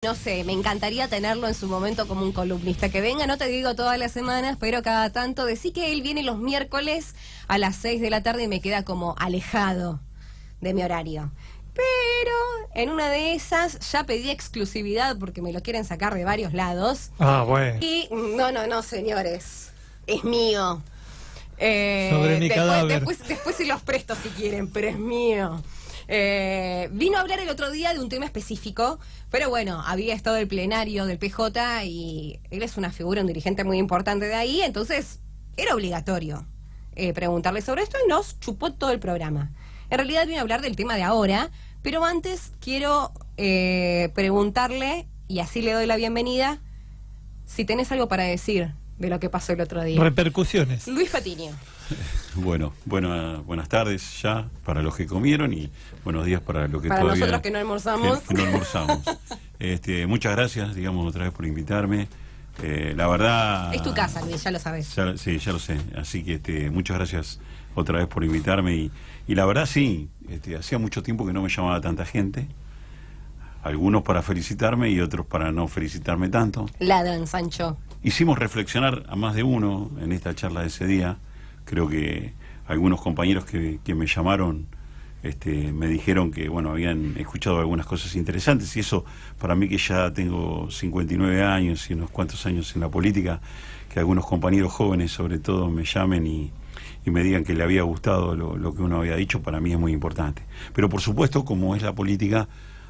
No sé, me encantaría tenerlo en su momento como un columnista. Que venga, no te digo todas las semanas, pero cada tanto decí que él viene los miércoles a las 6 de la tarde y me queda como alejado de mi horario. Pero en una de esas ya pedí exclusividad porque me lo quieren sacar de varios lados. Ah, bueno. Y no, señores, es mío. Sobre mi cadáver. Después se los presto si quieren, pero es mío. Vino a hablar el otro día de un tema específico, pero bueno, había estado el plenario del PJ y él es una figura, un dirigente muy importante de ahí, entonces era obligatorio preguntarle sobre esto y nos chupó todo el programa. En realidad vino a hablar del tema de ahora, pero antes quiero preguntarle, y así le doy la bienvenida, si tenés algo para decir de lo que pasó el otro día. Repercusiones. Luis Patiño. Bueno, buenas tardes ya para los que comieron y buenos días para los que para todavía... nosotros que no almorzamos. Que no almorzamos. Muchas gracias, digamos, otra vez por invitarme. La verdad... Es tu casa, Luis, ya lo sabes. Sí, ya lo sé. Así que muchas gracias otra vez por invitarme. Y la verdad sí, hacía mucho tiempo que no me llamaba tanta gente. Algunos para felicitarme y otros para no felicitarme tanto. Ladran, Sancho. Hicimos reflexionar a más de uno en esta charla de ese día. Creo que algunos compañeros que me llamaron me dijeron que bueno, habían escuchado algunas cosas interesantes, y eso para mí, que ya tengo 59 años y unos cuantos años en la política, que algunos compañeros jóvenes sobre todo me llamen y me digan que le había gustado lo que uno había dicho, para mí es muy importante. Pero por supuesto, como es la política,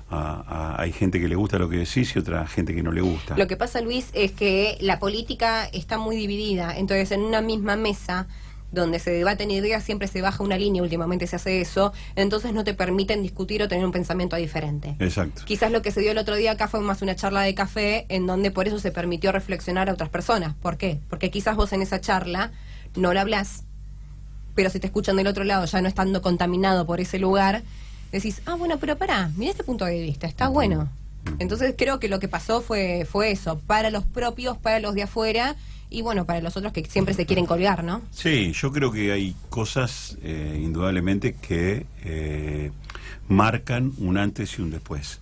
hay gente que le gusta lo que decís y otra gente que no le gusta. Lo que pasa, Luis, es que la política está muy dividida, entonces en una misma mesa donde se debaten ideas siempre se baja una línea, últimamente se hace eso, entonces no te permiten discutir o tener un pensamiento diferente. Exacto. Quizás lo que se dio el otro día acá fue más una charla de café, en donde por eso se permitió reflexionar a otras personas. ¿Por qué? Porque quizás vos en esa charla no la hablás, pero si te escuchan del otro lado, ya no estando contaminado por ese lugar, decís, bueno, pero pará, mira este punto de vista, está bueno. Entonces creo que lo que pasó fue eso, para los propios, para los de afuera, y bueno, para los otros que siempre se quieren colgar, ¿no? Sí, yo creo que hay cosas indudablemente que marcan un antes y un después.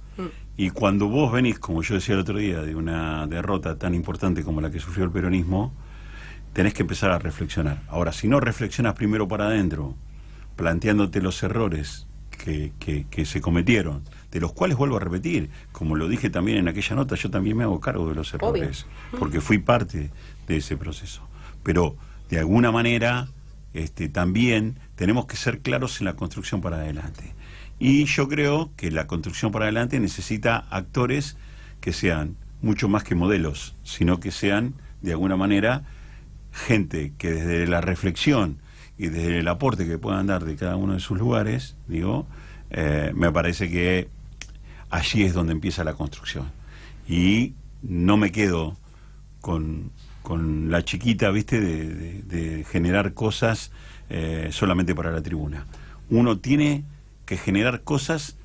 Y cuando vos venís, como yo decía el otro día, de una derrota tan importante como la que sufrió el peronismo, tenés que empezar a reflexionar. Ahora, si no reflexionas primero para adentro, planteándote los errores que se cometieron, de los cuales, vuelvo a repetir, como lo dije también en aquella nota, yo también me hago cargo de los errores, porque fui parte de ese proceso. Pero de alguna manera también tenemos que ser claros en la construcción para adelante. Y yo creo que la construcción para adelante necesita actores que sean mucho más que modelos, sino que sean, de alguna manera, gente que desde la reflexión y desde el aporte que puedan dar de cada uno de sus lugares, me parece que allí es donde empieza la construcción. Y no me quedo con la chiquita, ¿viste?, de generar cosas solamente para la tribuna. Uno tiene que generar cosas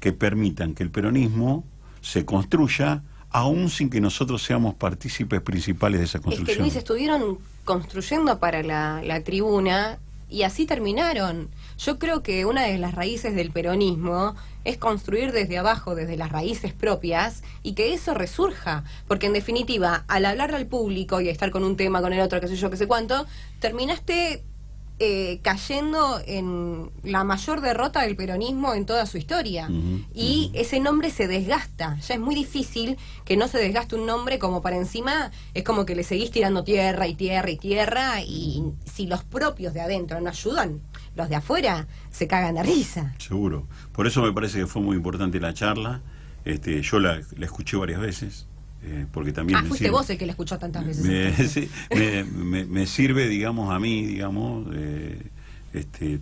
que permitan que el peronismo se construya, aún sin que nosotros seamos partícipes principales de esa construcción. Es que, Luis, estuvieron construyendo para la tribuna y así terminaron. Yo creo que una de las raíces del peronismo es construir desde abajo, desde las raíces propias, y que eso resurja, porque en definitiva, al hablarle al público y estar con un tema, con el otro, qué sé yo, qué sé cuánto, terminaste cayendo en la mayor derrota del peronismo en toda su historia. Y ese nombre se desgasta. Ya es muy difícil que no se desgaste un nombre, como para encima es como que le seguís tirando tierra y tierra y tierra, y si los propios de adentro no ayudan, los de afuera se cagan de risa. Seguro. Por eso me parece que fue muy importante la charla. Yo la escuché varias veces. Porque también fuiste sirve, vos el que la escuchó tantas veces. me sirve, digamos, a mí, digamos,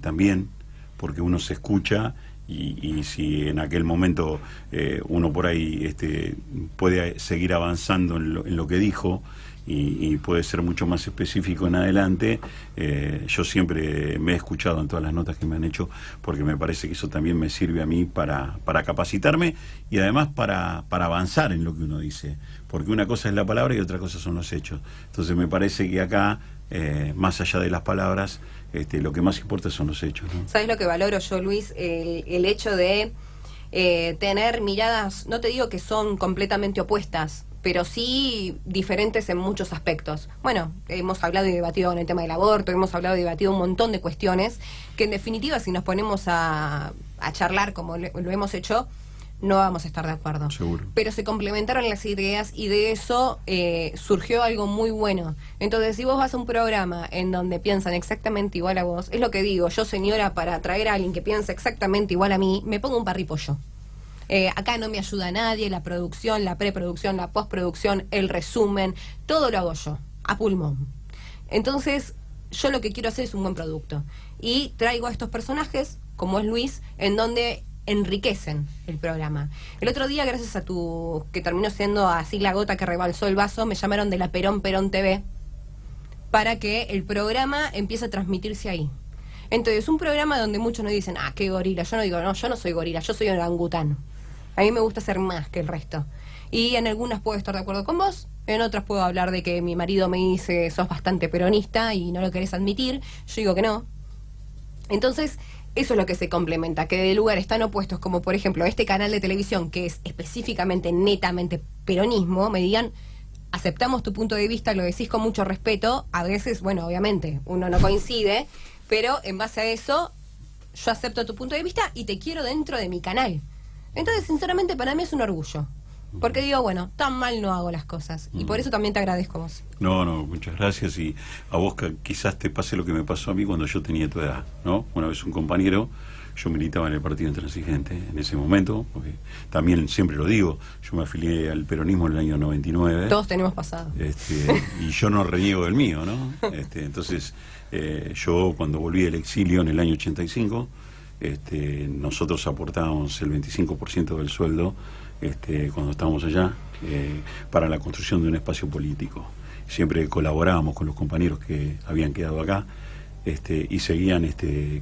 también, porque uno se escucha y si en aquel momento uno por ahí puede seguir avanzando en lo que dijo y puede ser mucho más específico en adelante, yo siempre me he escuchado en todas las notas que me han hecho, porque me parece que eso también me sirve a mí para capacitarme y además para avanzar en lo que uno dice, porque una cosa es la palabra y otra cosa son los hechos. Entonces me parece que acá, más allá de las palabras, lo que más importa son los hechos, ¿no? ¿Sabes lo que valoro yo, Luis? El hecho de tener miradas, no te digo que son completamente opuestas, pero sí diferentes en muchos aspectos. Bueno, hemos hablado y debatido en el tema del aborto, hemos hablado y debatido un montón de cuestiones que en definitiva si nos ponemos a charlar como lo hemos hecho, no vamos a estar de acuerdo. Seguro. Pero se complementaron las ideas y de eso surgió algo muy bueno. Entonces, si vos vas a un programa en donde piensan exactamente igual a vos, es lo que digo, yo señora, para traer a alguien que piensa exactamente igual a mí, me pongo un parripollo. Acá no me ayuda nadie, la producción, la preproducción, la postproducción, el resumen, todo lo hago yo, a pulmón. Entonces, yo lo que quiero hacer es un buen producto. Y traigo a estos personajes, como es Luis, en donde enriquecen el programa. El otro día, gracias a que terminó siendo así la gota que rebalsó el vaso, me llamaron de la Perón TV para que el programa empiece a transmitirse ahí. Entonces, un programa donde muchos nos dicen, qué gorila. Yo no digo, no, yo no soy gorila, yo soy orangután. A mí me gusta ser más que el resto. Y en algunas puedo estar de acuerdo con vos, en otras puedo hablar de que mi marido me dice, sos bastante peronista y no lo querés admitir. Yo digo que no. Entonces, eso es lo que se complementa, que de lugares tan opuestos como, por ejemplo, este canal de televisión, que es específicamente, netamente peronismo, me digan, aceptamos tu punto de vista, lo decís con mucho respeto. A veces, bueno, obviamente, uno no coincide, pero en base a eso, yo acepto tu punto de vista y te quiero dentro de mi canal. Entonces, sinceramente, para mí es un orgullo. Porque digo, bueno, tan mal no hago las cosas. Y por eso también te agradezco a vos. No, muchas gracias. Y a vos quizás te pase lo que me pasó a mí cuando yo tenía tu edad, ¿no? Una vez un compañero, yo militaba en el Partido Intransigente en ese momento, porque también siempre lo digo, yo me afilié al peronismo en el año 99. Todos tenemos pasado. Y yo no reniego del mío, ¿no? Entonces, yo cuando volví del exilio en el año 85, nosotros aportábamos el 25% del sueldo cuando estábamos allá para la construcción de un espacio político. Siempre colaborábamos con los compañeros que habían quedado acá y seguían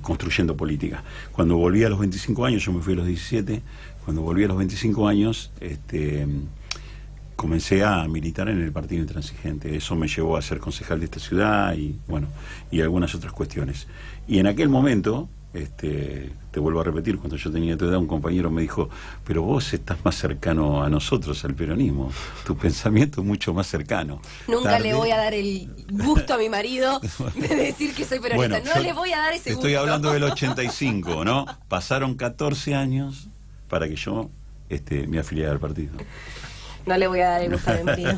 construyendo política. Cuando volví a los 25 años, yo me fui a los 17, cuando volví a los 25 años comencé a militar en el Partido Intransigente. Eso me llevó a ser concejal de esta ciudad y bueno, y algunas otras cuestiones. Y en aquel momento, te vuelvo a repetir, cuando yo tenía tu edad, un compañero me dijo, pero vos estás más cercano a nosotros, al peronismo, tu pensamiento es mucho más cercano. Nunca le voy a dar el gusto a mi marido de decir que soy peronista, no le voy a dar ese gusto. Estoy hablando del 85, ¿no? Pasaron 14 años para que yo me afiliara al partido. No le voy a dar el gusto a mi marido.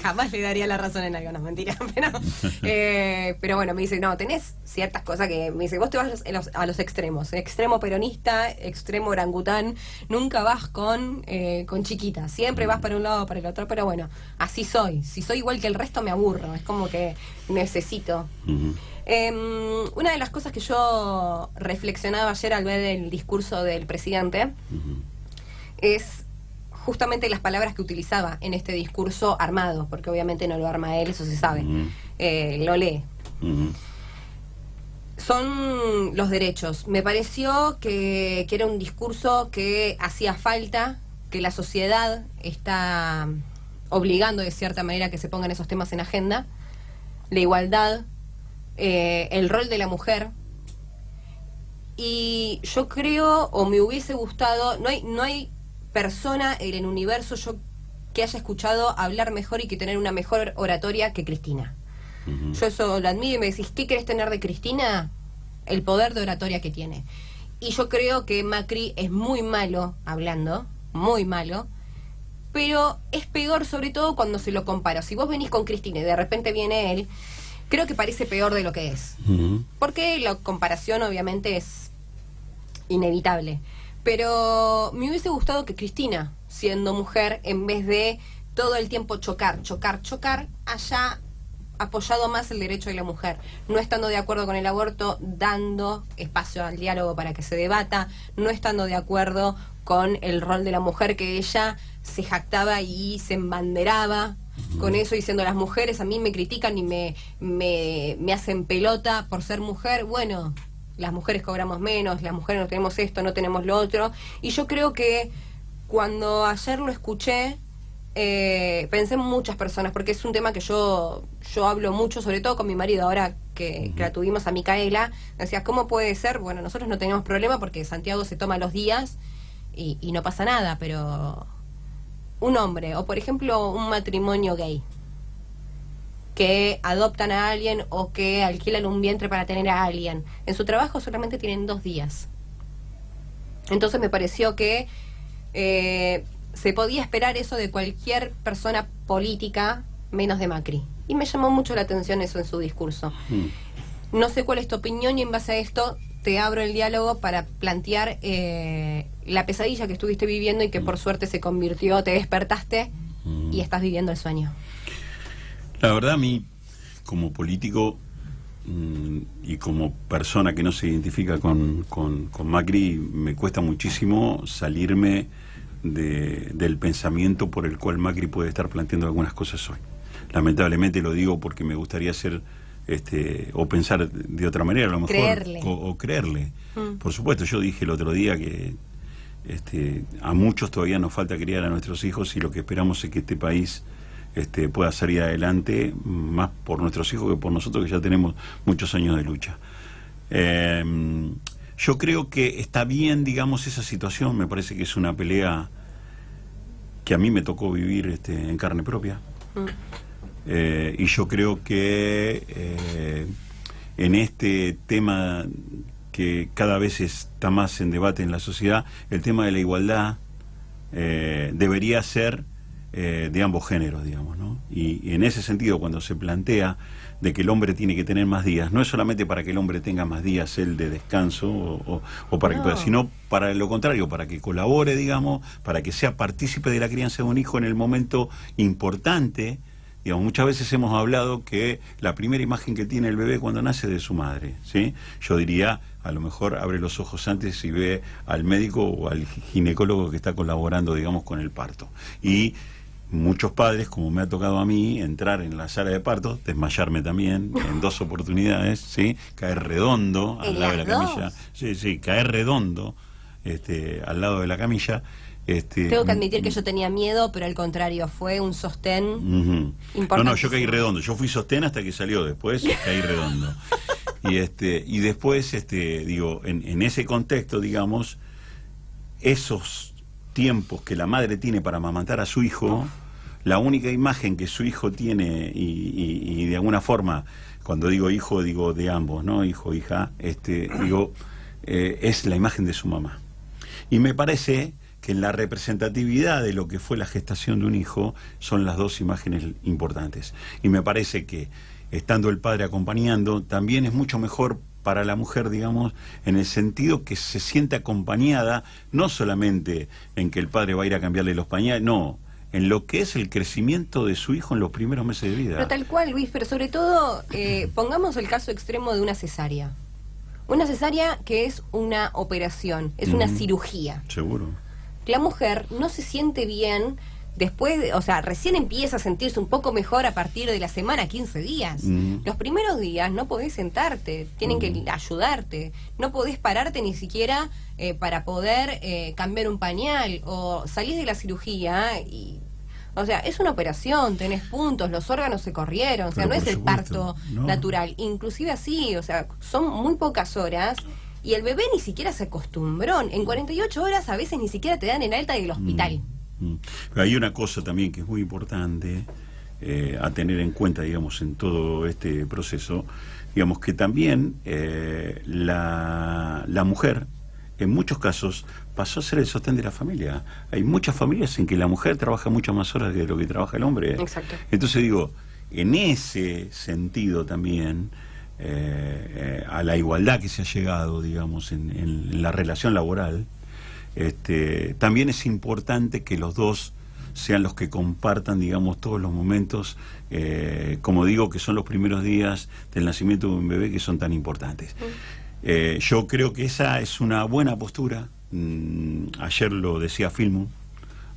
Jamás le daría la razón en algo, no, mentira. Pero bueno, me dice, no, tenés ciertas cosas que... Me dice, vos te vas a los extremos. Extremo peronista, extremo orangután. Nunca vas con chiquita. Siempre vas para un lado o para el otro. Pero bueno, así soy. Si soy igual que el resto, me aburro. Es como que necesito. Una de las cosas que yo reflexionaba ayer al ver el discurso del presidente es... justamente las palabras que utilizaba en este discurso armado, porque obviamente no lo arma él, eso se sabe, lo lee. Son los derechos. Me pareció que era un discurso que hacía falta, que la sociedad está obligando de cierta manera que se pongan esos temas en agenda, la igualdad, el rol de la mujer. Y yo creo, o me hubiese gustado, no hay persona en el universo yo que haya escuchado hablar mejor y que tener una mejor oratoria que Cristina. Yo eso lo admiro y me decís, ¿qué querés tener de Cristina? El poder de oratoria que tiene. Y yo creo que Macri es muy malo hablando, muy malo, pero es peor sobre todo cuando se lo compara. Si vos venís con Cristina y de repente viene él, creo que parece peor de lo que es. Porque la comparación obviamente es inevitable. Pero me hubiese gustado que Cristina, siendo mujer, en vez de todo el tiempo chocar, haya apoyado más el derecho de la mujer, no estando de acuerdo con el aborto, dando espacio al diálogo para que se debata, no estando de acuerdo con el rol de la mujer, que ella se jactaba y se embanderaba con eso, diciendo las mujeres a mí me critican y me hacen pelota por ser mujer. Bueno, las mujeres cobramos menos, las mujeres no tenemos esto, no tenemos lo otro. Y yo creo que cuando ayer lo escuché, pensé en muchas personas, porque es un tema que yo hablo mucho, sobre todo con mi marido, ahora que la tuvimos a Micaela, decía, ¿cómo puede ser? Bueno, nosotros no tenemos problema porque Santiago se toma los días y no pasa nada, pero un hombre, o por ejemplo un matrimonio gay, que adoptan a alguien o que alquilan un vientre para tener a alguien, en su trabajo solamente tienen 2 días. Entonces me pareció que se podía esperar eso de cualquier persona política, menos de Macri. Y me llamó mucho la atención eso en su discurso. No sé cuál es tu opinión, y en base a esto te abro el diálogo para plantear la pesadilla que estuviste viviendo y que por suerte se convirtió, te despertaste y estás viviendo el sueño. La verdad, a mí, como político y como persona que no se identifica con Macri, me cuesta muchísimo salirme del pensamiento por el cual Macri puede estar planteando algunas cosas hoy. Lamentablemente lo digo porque me gustaría ser o pensar de otra manera, a lo mejor creerle. O creerle. Por supuesto, yo dije el otro día que a muchos todavía nos falta criar a nuestros hijos, y lo que esperamos es que este país pueda salir adelante, más por nuestros hijos que por nosotros, que ya tenemos muchos años de lucha. Yo creo que está bien, digamos, esa situación. Me parece que es una pelea que a mí me tocó vivir en carne propia. Y yo creo que en este tema que cada vez está más en debate en la sociedad, el tema de la igualdad debería ser de ambos géneros, digamos, ¿no? Y en ese sentido, cuando se plantea de que el hombre tiene que tener más días, no es solamente para que el hombre tenga más días él de descanso o para que pueda, sino para lo contrario, para que colabore, digamos, para que sea partícipe de la crianza de un hijo en el momento importante. Digamos, muchas veces hemos hablado que la primera imagen que tiene el bebé cuando nace es de su madre, ¿sí? Yo diría, a lo mejor abre los ojos antes y ve al médico o al ginecólogo que está colaborando, digamos, con el parto. Y muchos padres, como me ha tocado a mí, entrar en la sala de parto, desmayarme también en 2 oportunidades, ¿sí? Caer redondo al lado de la camilla. Sí, caer redondo al lado de la camilla. Tengo que admitir que yo tenía miedo, pero al contrario, fue un sostén importante. No, yo caí redondo. Yo fui sostén hasta que salió, después caí redondo. Y después, digo, en ese contexto, digamos, esos tiempos que la madre tiene para amamantar a su hijo, la única imagen que su hijo tiene, y de alguna forma, cuando digo hijo, digo de ambos, ¿no? Hijo, hija, digo, es la imagen de su mamá. Y me parece que en la representatividad de lo que fue la gestación de un hijo son las 2 imágenes importantes. Y me parece que, estando el padre acompañando, también es mucho mejor para la mujer, digamos, en el sentido que se siente acompañada, no solamente en que el padre va a ir a cambiarle los pañales, no, en lo que es el crecimiento de su hijo en los primeros meses de vida. Pero tal cual, Luis, pero sobre todo, pongamos el caso extremo de una cesárea. Una cesárea que es una operación, es una cirugía. Seguro. La mujer no se siente bien después, o sea, recién empieza a sentirse un poco mejor a partir de la semana 15 días. Los primeros días no podés sentarte, tienen que ayudarte, no podés pararte ni siquiera para poder cambiar un pañal, o salís de la cirugía y, o sea, es una operación, tenés puntos, los órganos se corrieron, o sea, no es el parto natural, inclusive así, o sea, son muy pocas horas. Y el bebé ni siquiera se acostumbró. En 48 horas a veces ni siquiera te dan el alta del hospital. Pero hay una cosa también que es muy importante a tener en cuenta, digamos, en todo este proceso, digamos, que también la mujer, en muchos casos, pasó a ser el sostén de la familia. Hay muchas familias en que la mujer trabaja muchas más horas de lo que trabaja el hombre. Exacto. Entonces digo, en ese sentido también, a la igualdad que se ha llegado, digamos, en la relación laboral, también es importante que los dos sean los que compartan, digamos, todos los momentos, como digo, que son los primeros días del nacimiento de un bebé, que son tan importantes. Yo creo que esa es una buena postura. Ayer lo decía Filmu,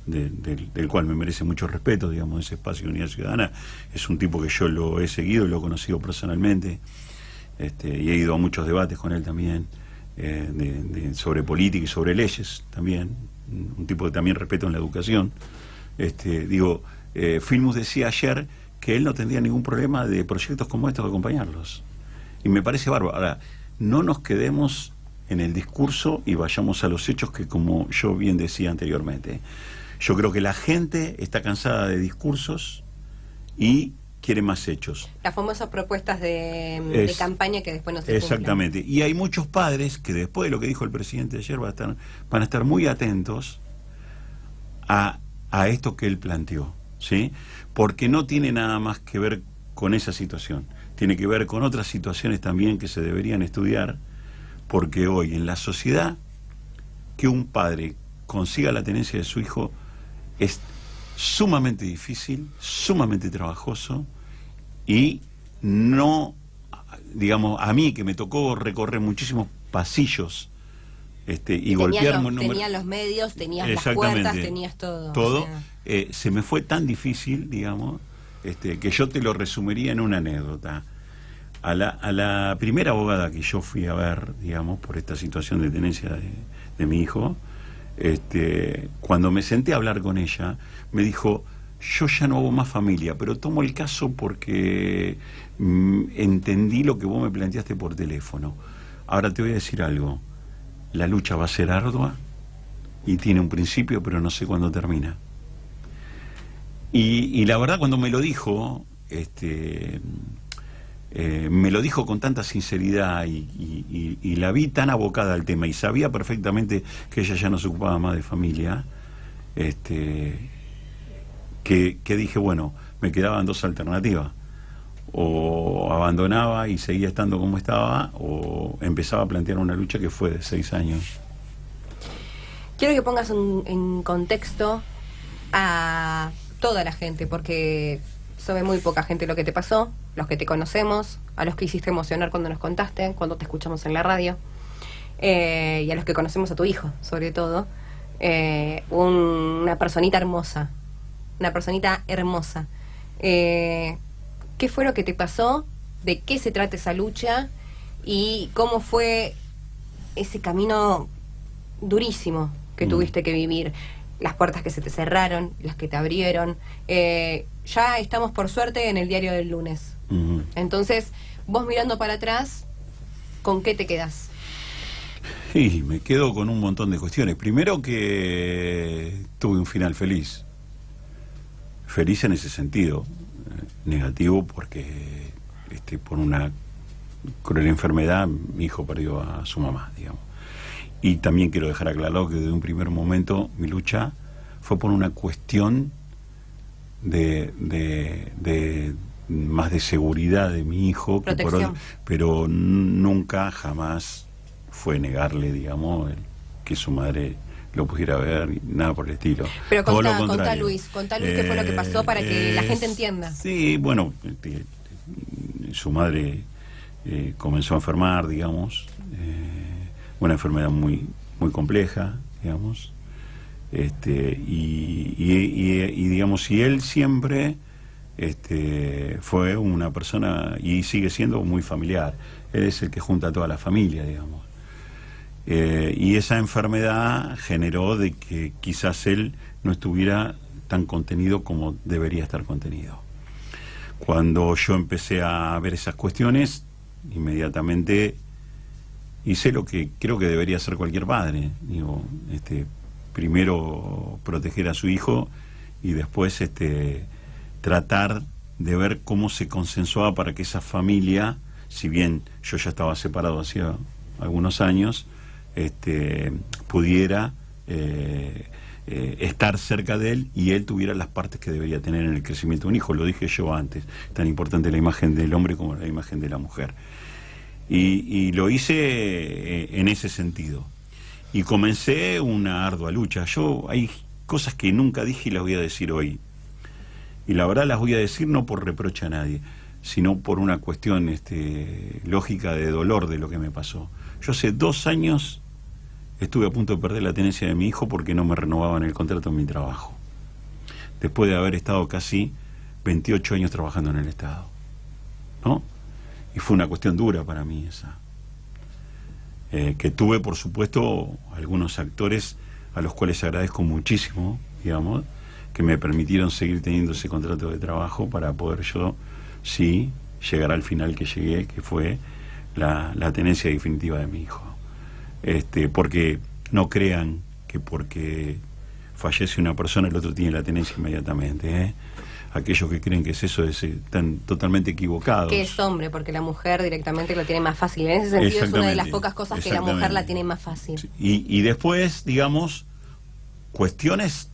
del cual me merece mucho respeto, digamos, ese espacio de Unidad Ciudadana. Es un tipo que yo lo he seguido, lo he conocido personalmente, y he ido a muchos debates con él también, sobre política y sobre leyes también. Un tipo que también respeto en la educación. Filmus decía ayer que él no tendría ningún problema de proyectos como estos de acompañarlos. Y me parece bárbaro. Ahora, no nos quedemos en el discurso y vayamos a los hechos, que como yo bien decía anteriormente, yo creo que la gente está cansada de discursos y quiere más hechos. Las famosas propuestas de campaña que después no se cumplen. Exactamente. Y hay muchos padres que después de lo que dijo el presidente ayer van a estar muy atentos a esto que él planteó, ¿sí? Porque no tiene nada más que ver con esa situación. Tiene que ver con otras situaciones también que se deberían estudiar, porque hoy en la sociedad que un padre consiga la tenencia de su hijo es sumamente difícil, sumamente trabajoso, y no, digamos, a mí que me tocó recorrer muchísimos pasillos y golpear... Tenías los medios, tenías las puertas, tenías todo. Todo, o sea. se me fue tan difícil, digamos, que yo te lo resumiría en una anécdota. A la primera abogada que yo fui a ver, digamos, por esta situación de tenencia de mi hijo, cuando me senté a hablar con ella, me dijo: yo ya no hago más familia, pero tomo el caso porque entendí lo que vos me planteaste por teléfono. Ahora te voy a decir algo, la lucha va a ser ardua y tiene un principio, pero no sé cuándo termina. Y la verdad, cuando me lo dijo, me lo dijo con tanta sinceridad y la vi tan abocada al tema y sabía perfectamente que ella ya no se ocupaba más de familia, que dije, bueno, me quedaban dos alternativas: o abandonaba y seguía estando como estaba, o empezaba a plantear una lucha que fue de 6 años. Quiero que pongas en contexto a toda la gente, porque sabe muy poca gente lo que te pasó, los que te conocemos, a los que hiciste emocionar cuando nos contaste, cuando te escuchamos en la radio, y a los que conocemos a tu hijo, sobre todo. Una personita hermosa. ¿Qué fue lo que te pasó? ¿De qué se trata esa lucha? ¿Y cómo fue ese camino durísimo que tuviste que vivir? Las puertas que se te cerraron, las que te abrieron. Ya estamos, por suerte, en el diario del lunes. Entonces, vos mirando para atrás, ¿con qué te quedás? Sí, me quedo con un montón de cuestiones. Primero, que tuve un final feliz. Feliz en ese sentido. Negativo porque por una cruel enfermedad mi hijo perdió a su mamá, digamos. Y también quiero dejar aclarado que desde un primer momento mi lucha fue por una cuestión de más de seguridad de mi hijo, pero nunca, jamás fue negarle, digamos, que su madre lo pudiera ver, nada por el estilo. Pero contá Luis, qué fue lo que pasó para que la gente entienda. Sí, bueno, su madre comenzó a enfermar, digamos, una enfermedad muy muy compleja, digamos, y digamos, y él siempre fue una persona, y sigue siendo, muy familiar. Él es el que junta a toda la familia, digamos. Y esa enfermedad generó de que quizás él no estuviera tan contenido como debería estar contenido. Cuando yo empecé a ver esas cuestiones, inmediatamente hice lo que creo que debería hacer cualquier padre. Digo, primero proteger a su hijo y después tratar de ver cómo se consensuaba para que esa familia, si bien yo ya estaba separado hacía algunos años, pudiera estar cerca de él y él tuviera las partes que debería tener en el crecimiento de un hijo. Lo dije yo antes, tan importante la imagen del hombre como la imagen de la mujer. Y lo hice en ese sentido. Y comencé una ardua lucha. Hay cosas que nunca dije y las voy a decir hoy. Y la verdad las voy a decir no por reproche a nadie, sino por una cuestión lógica de dolor de lo que me pasó. Yo hace 2 años estuve a punto de perder la tenencia de mi hijo porque no me renovaban el contrato en mi trabajo. Después de haber estado casi 28 años trabajando en el Estado, ¿no? Y fue una cuestión dura para mí esa. Que tuve, por supuesto, algunos actores a los cuales agradezco muchísimo, digamos, que me permitieron seguir teniendo ese contrato de trabajo para poder yo, sí, llegar al final que llegué, que fue la tenencia definitiva de mi hijo. Porque no crean que porque fallece una persona el otro tiene la tenencia inmediatamente, Aquellos que creen que es eso están totalmente equivocados. Que es hombre, porque la mujer directamente lo tiene más fácil. En ese sentido es una de las pocas cosas que la mujer la tiene más fácil. Sí. Y después, digamos, cuestiones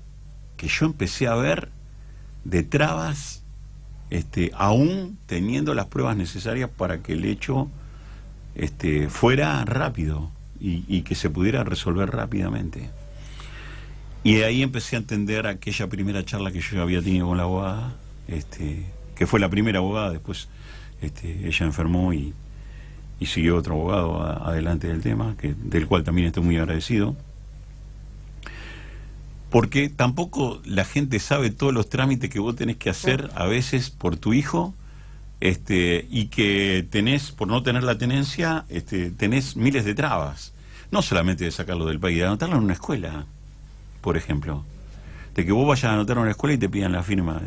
que yo empecé a ver de trabas, aún teniendo las pruebas necesarias para que el hecho fuera rápido y que se pudiera resolver rápidamente. Y de ahí empecé a entender aquella primera charla que yo había tenido con la abogada, que fue la primera abogada. Después ella enfermó y siguió otro abogado adelante del tema, del cual también estoy muy agradecido. Porque tampoco la gente sabe todos los trámites que vos tenés que hacer a veces por tu hijo, y que tenés, por no tener la tenencia, tenés miles de trabas. No solamente de sacarlo del país, de anotarlo en una escuela, por ejemplo. De que vos vayas a anotar en una escuela y te pidan la firma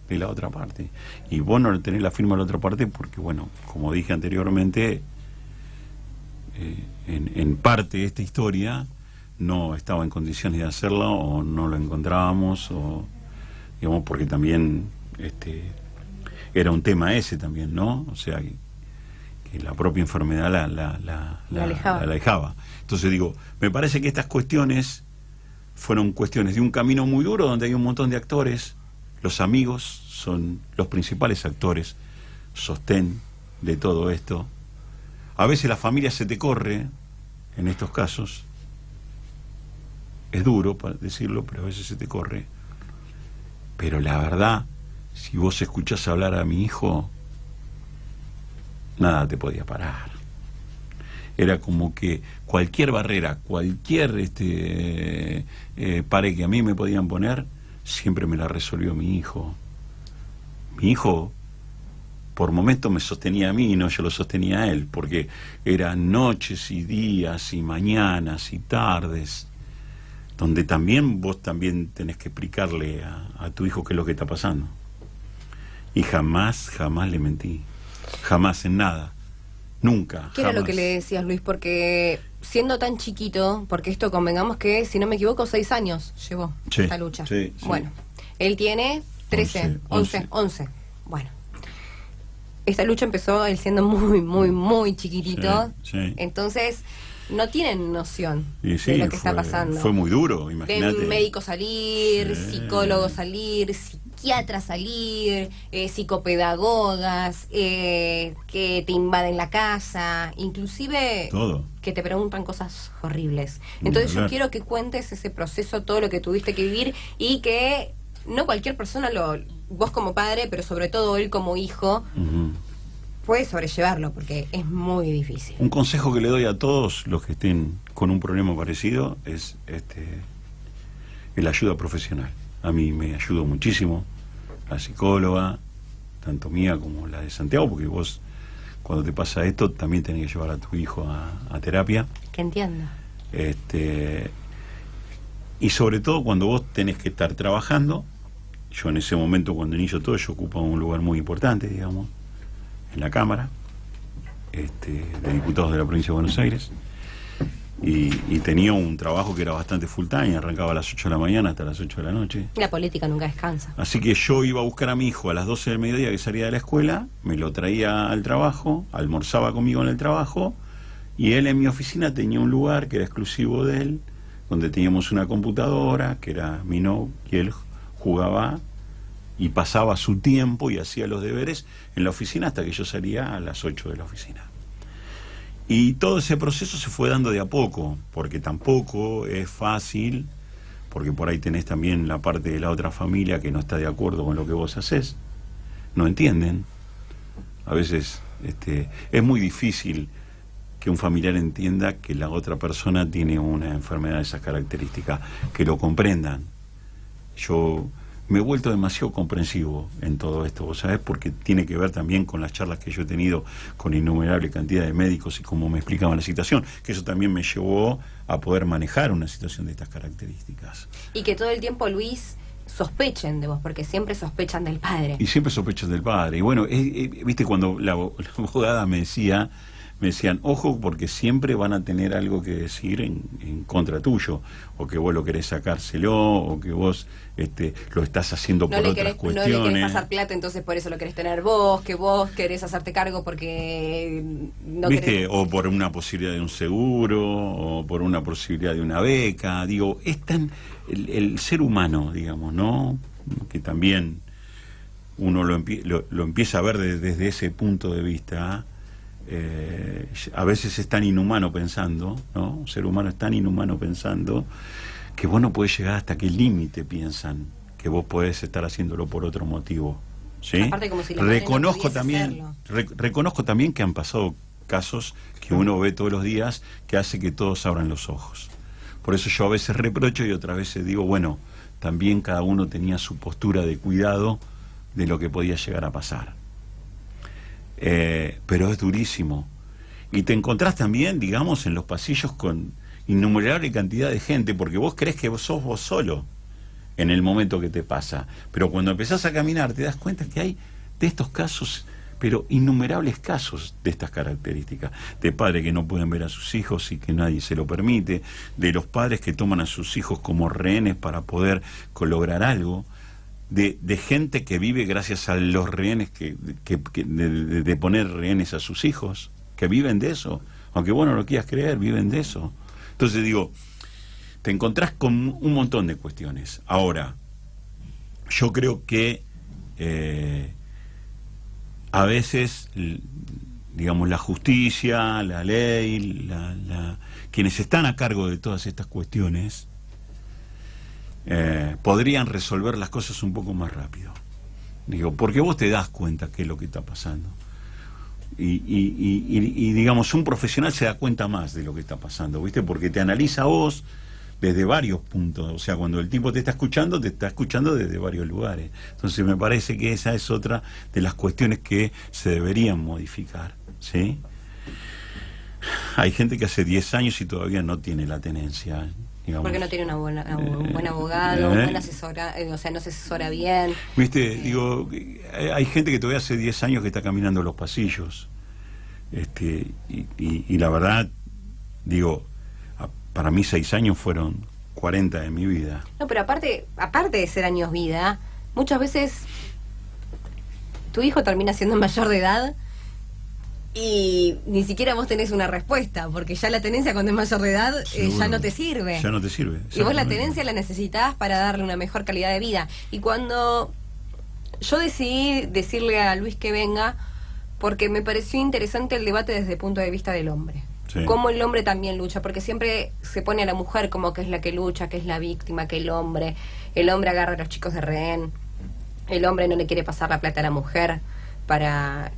de la otra parte. Y vos no tenés la firma de la otra parte porque, bueno, como dije anteriormente, en parte de esta historia no estaba en condiciones de hacerlo, o no lo encontrábamos, o digamos, porque también era un tema ese también, ¿no? O sea, que la propia enfermedad la alejaba. Entonces digo, me parece que estas cuestiones fueron cuestiones de un camino muy duro donde hay un montón de actores. Los amigos son los principales actores, sostén de todo esto. A veces la familia se te corre en estos casos. Es duro para decirlo, pero a veces se te corre. Pero la verdad, si vos escuchás hablar a mi hijo, nada te podía parar. Era como que cualquier barrera, cualquier pared que a mí me podían poner, siempre me la resolvió mi hijo. Mi hijo, por momentos, me sostenía a mí y no yo lo sostenía a él, porque eran noches y días y mañanas y tardes donde también vos también tenés que explicarle a tu hijo qué es lo que está pasando. Y jamás le mentí. Jamás, en nada. Nunca. ¿Qué era lo que le decías, Luis? Porque siendo tan chiquito, porque esto convengamos que, si no me equivoco, 6 años llevó esta lucha. Sí. Bueno, él tiene 13, 11. Bueno, esta lucha empezó él siendo muy chiquitito. Sí. Entonces, no tienen noción de lo que está pasando. Fue muy duro, imagínate. De médico salir, psicólogo salir, psiquiatra salir, psicopedagogas, que te invaden la casa, inclusive todo, que te preguntan cosas horribles. Entonces yo quiero que cuentes ese proceso, todo lo que tuviste que vivir, y que no cualquier persona, vos como padre, pero sobre todo él como hijo, puede sobrellevarlo, porque es muy difícil. Un consejo que le doy a todos los que estén con un problema parecido es la ayuda profesional. A mí me ayudó muchísimo la psicóloga, tanto mía como la de Santiago, porque vos, cuando te pasa esto, también tenés que llevar a tu hijo a terapia. Que entienda. Y sobre todo cuando vos tenés que estar trabajando. Yo en ese momento, cuando inicio todo, yo ocupaba un lugar muy importante, digamos, en la Cámara de Diputados de la Provincia de Buenos Aires, y tenía un trabajo que era bastante full time, arrancaba a las 8 de la mañana hasta las 8 de la noche. La política nunca descansa. Así que yo iba a buscar a mi hijo a las 12 del mediodía, que salía de la escuela, me lo traía al trabajo, almorzaba conmigo en el trabajo, y él en mi oficina tenía un lugar que era exclusivo de él, donde teníamos una computadora, que era mi notebook, y él jugaba y pasaba su tiempo y hacía los deberes en la oficina hasta que yo salía a las 8 de la oficina. Y todo ese proceso se fue dando de a poco, porque tampoco es fácil, porque por ahí tenés también la parte de la otra familia que no está de acuerdo con lo que vos hacés, no entienden. A veces es muy difícil que un familiar entienda que la otra persona tiene una enfermedad de esas características, que lo comprendan. Yo me he vuelto demasiado comprensivo en todo esto, ¿vos sabés? Porque tiene que ver también con las charlas que yo he tenido con innumerable cantidad de médicos y cómo me explicaban la situación, que eso también me llevó a poder manejar una situación de estas características. Y que todo el tiempo, Luis, sospechen de vos, porque siempre sospechan del padre. Y siempre sospechan del padre. Y bueno, viste, cuando la abogada me decía, me decían, ojo, porque siempre van a tener algo que decir en contra tuyo, o que vos lo querés sacárselo, o que vos lo estás haciendo por otras cuestiones. No le querés pasar plata, entonces por eso lo querés tener vos, que vos querés hacerte cargo porque no ¿viste? Querés... O por una posibilidad de un seguro, o por una posibilidad de una beca. Digo, es tan el ser humano, digamos, ¿no? Que también uno lo empieza a ver desde ese punto de vista. A veces es tan inhumano pensando, ¿no? Un ser humano es tan inhumano pensando que vos no podés llegar hasta qué límite piensan que vos podés estar haciéndolo por otro motivo, ¿sí? Aparte, como si la reconozco también que han pasado casos que uno ve todos los días que hace que todos abran los ojos. Por eso yo a veces reprocho y otras veces digo, bueno, también cada uno tenía su postura de cuidado de lo que podía llegar a pasar. Pero es durísimo. Y te encontrás también, digamos, en los pasillos con innumerable cantidad de gente, porque vos crees que sos vos solo en el momento que te pasa. Pero cuando empezás a caminar te das cuenta que hay de estos casos, pero innumerables casos de estas características, de padres que no pueden ver a sus hijos y que nadie se lo permite, de los padres que toman a sus hijos como rehenes para poder lograr algo, de gente que vive gracias a los rehenes, de poner rehenes a sus hijos, que viven de eso, aunque vos no lo quieras creer, viven de eso. Entonces digo, te encontrás con un montón de cuestiones. Ahora, yo creo que a veces, digamos, la justicia, la ley, quienes están a cargo de todas estas cuestiones, podrían resolver las cosas un poco más rápido. Digo, porque vos te das cuenta qué es lo que está pasando. Y digamos, un profesional se da cuenta más de lo que está pasando, ¿viste? Porque te analiza a vos desde varios puntos. O sea, cuando el tipo te está escuchando desde varios lugares. Entonces me parece que esa es otra de las cuestiones que se deberían modificar, ¿sí? Hay gente que hace 10 años y todavía no tiene la tenencia, digamos. Porque no tiene un buen abogado, un buen asesora, o sea, no se asesora bien. ¿Viste? Digo, hay gente que todavía hace 10 años que está caminando los pasillos. Y la verdad, digo, para mí 6 años fueron 40 de mi vida. No, pero aparte de ser años vida, muchas veces tu hijo termina siendo mayor de edad y ni siquiera vos tenés una respuesta, porque ya la tenencia cuando es mayor de edad ya no te sirve. Ya no te sirve. Y vos la tenencia la necesitabas para darle una mejor calidad de vida. Y cuando yo decidí decirle a Luis que venga, porque me pareció interesante el debate desde el punto de vista del hombre. Sí. Cómo el hombre también lucha, porque siempre se pone a la mujer como que es la que lucha, que es la víctima, que el hombre agarra a los chicos de rehén, el hombre no le quiere pasar la plata a la mujer para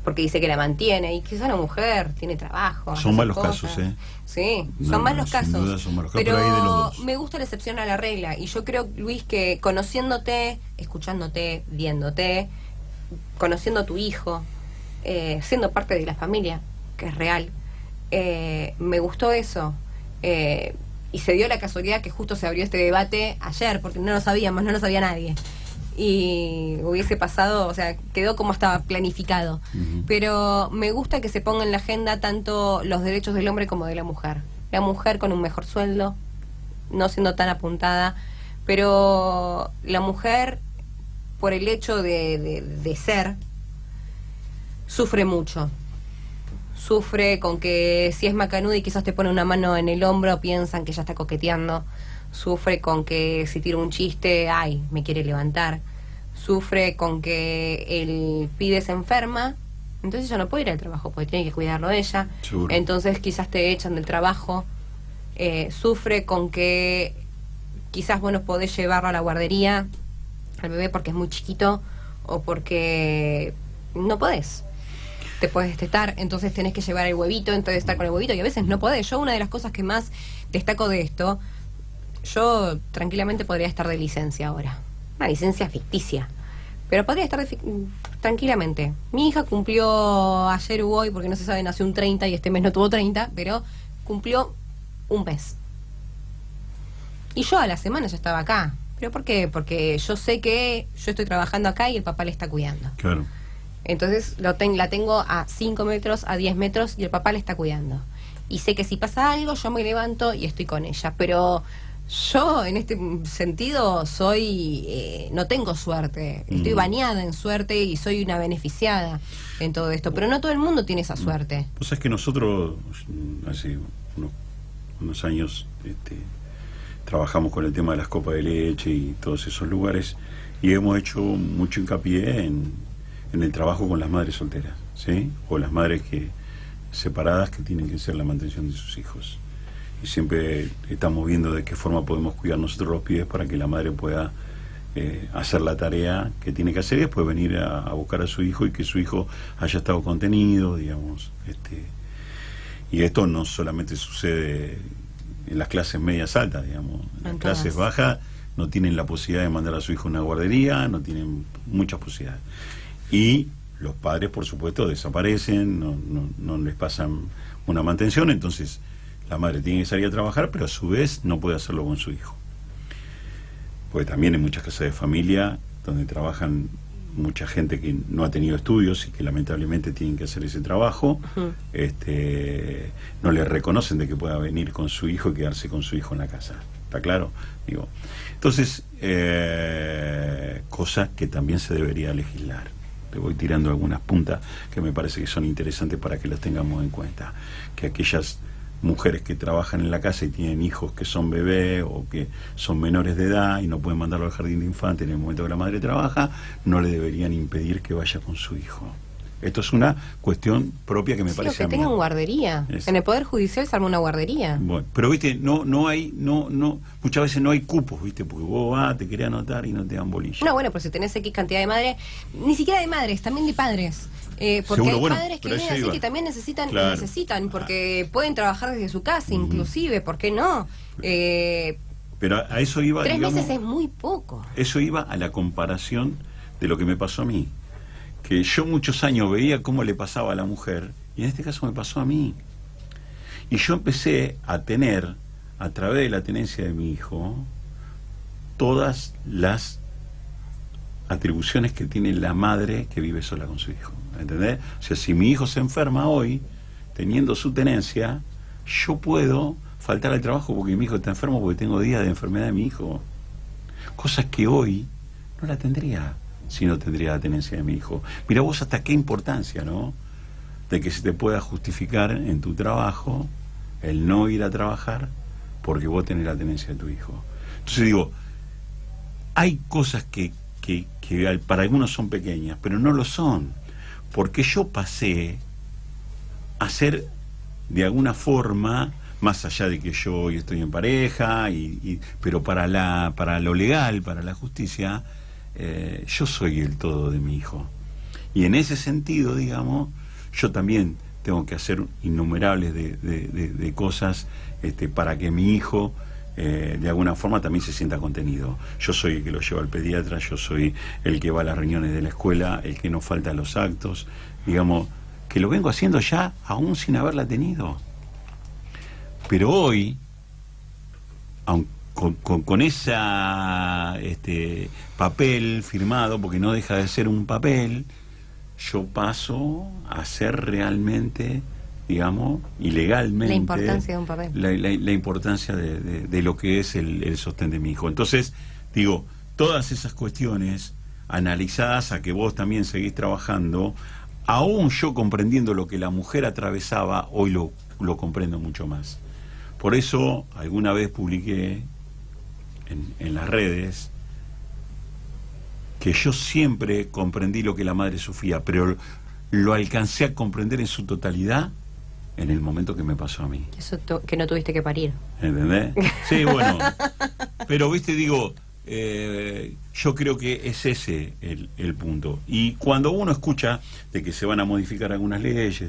porque dice que la mantiene, y quizá la mujer tiene trabajo. Son malos casos, ¿eh? Sí, son malos casos. Sin duda son malos casos, pero hay de los dos. Me gusta la excepción a la regla, y yo creo, Luis, que conociéndote, escuchándote, viéndote, conociendo a tu hijo, siendo parte de la familia, que es real, me gustó eso. Y se dio la casualidad que justo se abrió este debate ayer, porque no lo sabíamos, no lo sabía nadie. Y hubiese pasado, o sea, quedó como estaba planificado. Pero me gusta que se ponga en la agenda tanto los derechos del hombre como de la mujer. La mujer con un mejor sueldo, no siendo tan apuntada, pero la mujer, por el hecho de ser, sufre mucho. Sufre con que si es macanuda y quizás te pone una mano en el hombro, piensan que ya está coqueteando. Sufre con que si tira un chiste, ay, me quiere levantar. Sufre con que el pibe se enferma, entonces ya no puede ir al trabajo porque tiene que cuidarlo ella. Seguro. Entonces quizás te echan del trabajo. Sufre con que quizás vos no podés llevarlo a la guardería al bebé porque es muy chiquito o porque no podés. Te puedes destetar, entonces tenés que llevar el huevito, entonces estar con el huevito, y a veces no podés. Yo, una de las cosas que más destaco de esto, yo tranquilamente podría estar de licencia ahora, una licencia ficticia, pero podría estar tranquilamente. Mi hija cumplió ayer u hoy, porque no se sabe, nació un 30 y este mes no tuvo 30, pero cumplió un mes. Y yo a la semana ya estaba acá. ¿Pero por qué? Porque yo sé que yo estoy trabajando acá y el papá le está cuidando. Claro. Entonces la tengo a 5 metros, a 10 metros y el papá la está cuidando. Y sé que si pasa algo, yo me levanto y estoy con ella. Pero yo en este sentido no tengo suerte. Estoy bañada en suerte y soy una beneficiada en todo esto. Pero no todo el mundo tiene esa suerte. Pues es que nosotros hace unos años trabajamos con el tema de las copas de leche y todos esos lugares, y hemos hecho mucho hincapié en el trabajo con las madres solteras, ¿sí? O las madres separadas que tienen que hacer la mantención de sus hijos. Y siempre estamos viendo de qué forma podemos cuidar nosotros los pibes para que la madre pueda hacer la tarea que tiene que hacer y después venir a buscar a su hijo y que su hijo haya estado contenido, digamos. Y esto no solamente sucede en las clases medias altas, digamos. En las clases bajas no tienen la posibilidad de mandar a su hijo a una guardería, no tienen muchas posibilidades. Y los padres, por supuesto, desaparecen, no les pasan una mantención, entonces la madre tiene que salir a trabajar, pero a su vez no puede hacerlo con su hijo. Porque también en muchas casas de familia, donde trabajan mucha gente que no ha tenido estudios y que lamentablemente tienen que hacer ese trabajo, no le reconocen de que pueda venir con su hijo y quedarse con su hijo en la casa. ¿Está claro? Digo, entonces, cosas que también se debería legislar. Le voy tirando algunas puntas que me parece que son interesantes para que las tengamos en cuenta. Que aquellas mujeres que trabajan en la casa y tienen hijos que son bebés o que son menores de edad y no pueden mandarlo al jardín de infantes en el momento que la madre trabaja, no le deberían impedir que vaya con su hijo. Esto es una cuestión propia que me parece. O que tengan guardería. En el Poder Judicial se arma una guardería. Bueno, pero viste, no hay, muchas veces no hay cupos, viste, porque vos vas, te querés anotar y no te dan bolilla. No, bueno, pero si tenés X cantidad de madres, ni siquiera de madres, también de padres. Porque seguro, hay padres que vienen así que también necesitan, porque pueden trabajar desde su casa, inclusive, ¿por qué no? Pero a eso iba, 3 meses es muy poco. Eso iba a la comparación de lo que me pasó a mí. Que yo muchos años veía cómo le pasaba a la mujer, y en este caso me pasó a mí. Y yo empecé a tener, a través de la tenencia de mi hijo, todas las atribuciones que tiene la madre que vive sola con su hijo. ¿Entendés? O sea, si mi hijo se enferma hoy, teniendo su tenencia, yo puedo faltar al trabajo porque mi hijo está enfermo, porque tengo días de enfermedad de mi hijo. Cosas que hoy no la tendría si no tendría la tenencia de mi hijo. Mira vos hasta qué importancia, ¿no? De que se te pueda justificar en tu trabajo el no ir a trabajar porque vos tenés la tenencia de tu hijo. Entonces digo, hay cosas que para algunos son pequeñas, pero no lo son. Porque yo pasé a ser, de alguna forma, más allá de que yo hoy estoy en pareja, pero para lo legal, para la justicia, yo soy el todo de mi hijo. Y en ese sentido, digamos, yo también tengo que hacer innumerables de cosas para que mi hijo de alguna forma también se sienta contenido. Yo soy el que lo lleva al pediatra, yo soy el que va a las reuniones de la escuela, el que no falta a los actos, digamos, que lo vengo haciendo ya aún sin haberla tenido. Pero hoy, con esa papel firmado, porque no deja de ser un papel, yo paso a ser realmente, digamos, y legalmente, la importancia de un papel, la importancia de lo que es el sostén de mi hijo. Entonces, digo, todas esas cuestiones analizadas a que vos también seguís trabajando, aún yo comprendiendo lo que la mujer atravesaba, hoy lo comprendo mucho más. Por eso alguna vez publiqué en las redes que yo siempre comprendí lo que la madre sufría, pero lo alcancé a comprender en su totalidad en el momento que me pasó a mí. Eso que no tuviste que parir. ¿Entendés? Sí, bueno. Pero, viste, digo, yo creo que es ese el punto. Y cuando uno escucha de que se van a modificar algunas leyes,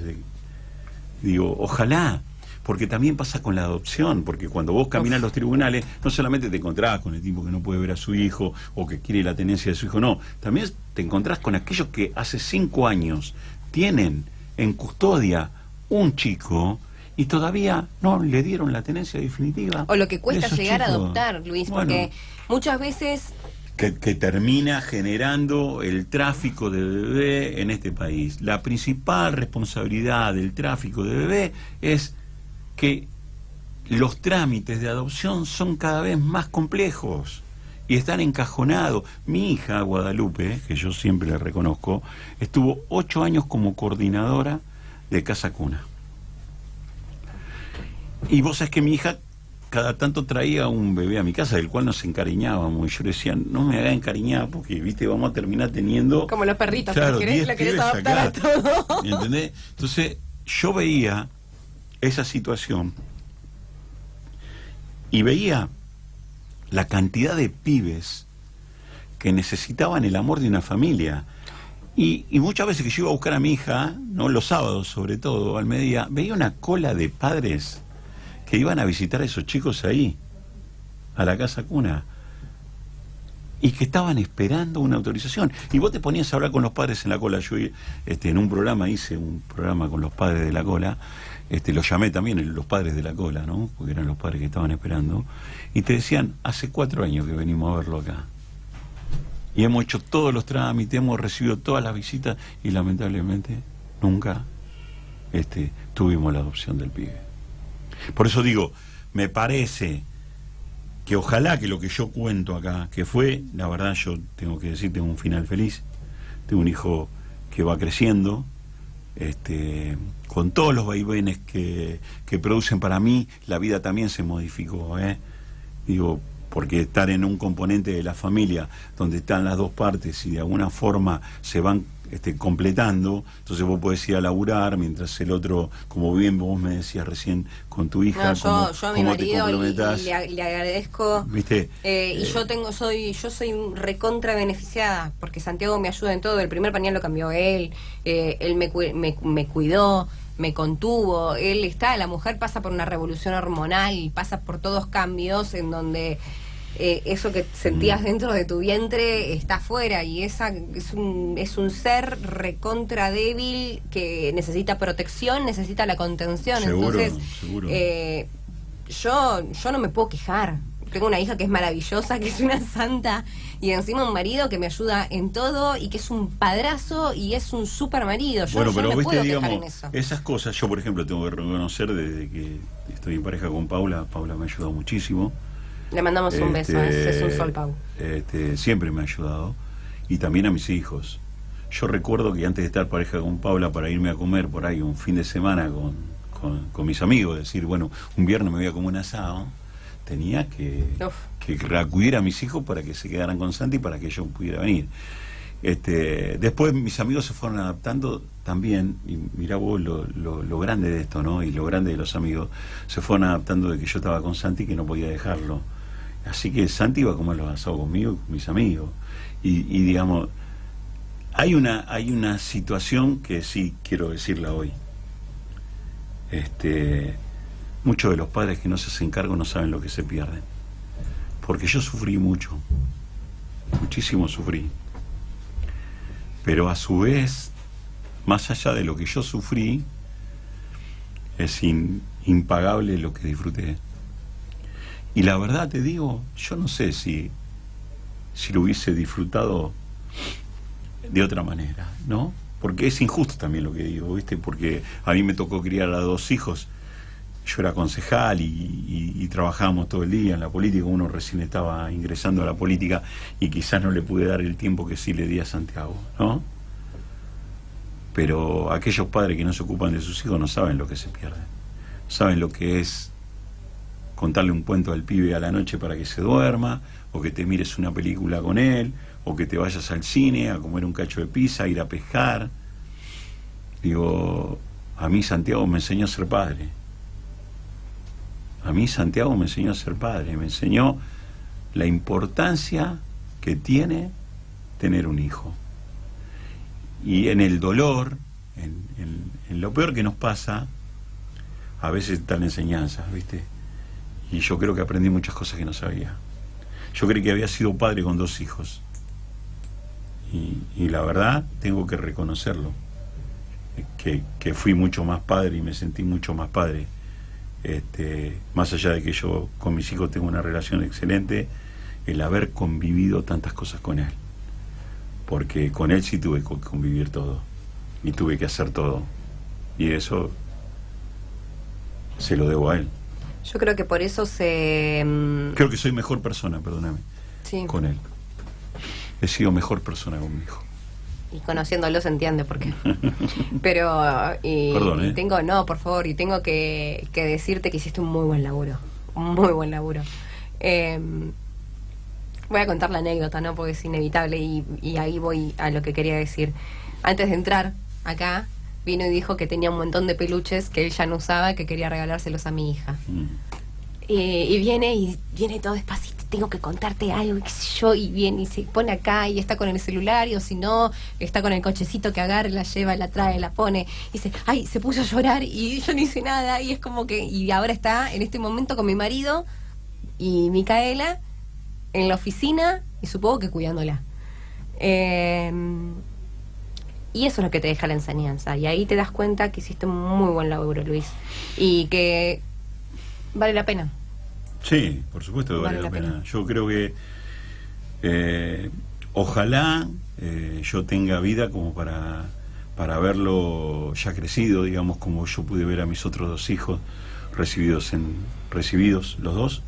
digo, ojalá, porque también pasa con la adopción, porque cuando vos caminas los tribunales, no solamente te encontrás con el tipo que no puede ver a su hijo o que quiere la tenencia de su hijo, no, también te encontrás con aquellos que hace 5 años tienen en custodia un chico y todavía no le dieron la tenencia definitiva. O lo que cuesta llegar a adoptar, Luis, porque muchas veces que termina generando el tráfico de bebé en este país. La principal responsabilidad del tráfico de bebé es que los trámites de adopción son cada vez más complejos y están encajonados. Mi hija, Guadalupe, que yo siempre le reconozco, estuvo 8 años como coordinadora de Casa Cuna. Y vos sabés que mi hija cada tanto traía un bebé a mi casa, del cual nos encariñábamos, y yo le decía, no me haga encariñar, porque, viste, vamos a terminar teniendo... Como los perritos, claro, la querés adaptar a todo. ¿Entendés? Entonces, yo veía esa situación y veía la cantidad de pibes que necesitaban el amor de una familia. Y muchas veces que yo iba a buscar a mi hija, no los sábados sobre todo, al mediodía, veía una cola de padres que iban a visitar a esos chicos ahí, a la Casa Cuna, y que estaban esperando una autorización. Y vos te ponías a hablar con los padres en la cola. Yo en un programa hice un programa con los padres de la cola, los llamé también los padres de la cola, ¿no? Porque eran los padres que estaban esperando, y te decían, hace 4 años que venimos a verlo acá. Y hemos hecho todos los trámites, hemos recibido todas las visitas, y lamentablemente nunca tuvimos la adopción del pibe. Por eso digo, me parece que ojalá que lo que yo cuento acá, que fue, la verdad yo tengo que decir, tengo un final feliz, tengo un hijo que va creciendo, con todos los vaivenes que producen para mí, la vida también se modificó, digo, porque estar en un componente de la familia donde están las dos partes y de alguna forma se van completando, entonces vos podés ir a laburar mientras el otro, como bien vos me decías recién con tu hija, yo a mi marido le agradezco, ¿viste? Y yo soy recontra beneficiada porque Santiago me ayuda en todo. El primer pañal lo cambió él me cuidó, me contuvo. La mujer pasa por una revolución hormonal, pasa por todos cambios en donde eso que sentías dentro de tu vientre está afuera, y es un ser recontra débil que necesita protección, necesita la contención. Seguro, entonces seguro. Yo no me puedo quejar. Tengo una hija que es maravillosa, que es una santa, y encima un marido que me ayuda en todo y que es un padrazo y es un super marido. Bueno, pero no me viste, puedo digamos, quejar en eso. esas cosas, yo por ejemplo tengo que reconocer desde que estoy en pareja con Paula me ha ayudado muchísimo. Le mandamos un beso, es un sol, Pau. Siempre me ha ayudado, y también a mis hijos. Yo recuerdo que antes de estar pareja con Paula, para irme a comer por ahí un fin de semana con mis amigos, decir, bueno, un viernes me voy a comer un asado, tenía que acudir a mis hijos para que se quedaran con Santi, para que yo pudiera venir. Después mis amigos se fueron adaptando también, y mirá vos lo grande de esto, ¿no? Y lo grande de los amigos, se fueron adaptando de que yo estaba con Santi, que no podía dejarlo. Así que Santi iba a comer los asados conmigo y con mis amigos. Y digamos, hay una situación que sí quiero decirla hoy. Muchos de los padres que no se hacen cargo no saben lo que se pierden. Porque yo sufrí mucho, muchísimo sufrí. Pero a su vez, más allá de lo que yo sufrí, es impagable lo que disfruté. Y la verdad te digo, yo no sé si lo hubiese disfrutado de otra manera, ¿no? Porque es injusto también lo que digo, ¿viste? Porque a mí me tocó criar a 2 hijos. Yo era concejal y trabajábamos todo el día en la política. Uno recién estaba ingresando a la política y quizás no le pude dar el tiempo que sí le di a Santiago, ¿no? Pero aquellos padres que no se ocupan de sus hijos no saben lo que se pierden. Saben lo que es contarle un cuento al pibe a la noche para que se duerma, o que te mires una película con él, o que te vayas al cine a comer un cacho de pizza, ir a pescar. Digo, a mí Santiago me enseñó a ser padre. A mí Santiago me enseñó a ser padre, me enseñó la importancia que tiene tener un hijo. Y en el dolor, en lo peor que nos pasa, a veces están enseñanzas, ¿viste? Y yo creo que aprendí muchas cosas que no sabía. Yo creí que había sido padre con 2 hijos. Y la verdad, tengo que reconocerlo, que fui mucho más padre y me sentí mucho más padre. Más allá de que yo con mis hijos tengo una relación excelente, el haber convivido tantas cosas con él, porque con él sí tuve que convivir todo y tuve que hacer todo, y eso se lo debo a él. Yo creo que por eso creo que soy mejor persona, perdóname, sí, con él. He sido mejor persona con mi hijo. Y conociéndolo se entiende por qué. Pero, Perdón, y tengo, no, por favor, y tengo que decirte que hiciste un muy buen laburo. Un muy buen laburo. Voy a contar la anécdota, ¿no? Porque es inevitable y ahí voy a lo que quería decir. Antes de entrar acá, vino y dijo que tenía un montón de peluches que él ya no usaba, que quería regalárselos a mi hija. Y viene todo despacito. Tengo que contarte algo, qué sé yo, y viene y se pone acá y está con el celular, y o si no, está con el cochecito que agarra, la lleva, la trae, la pone, y dice, ay, se puso a llorar y yo no hice nada, y es como que, y ahora está en este momento con mi marido y Micaela en la oficina y supongo que cuidándola. Y eso es lo que te deja la enseñanza, y ahí te das cuenta que hiciste un muy buen laburo, Luis, y que vale la pena. Sí, por supuesto que vale la pena. Yo creo que ojalá yo tenga vida como para verlo ya crecido, digamos, como yo pude ver a mis otros 2 hijos recibidos los dos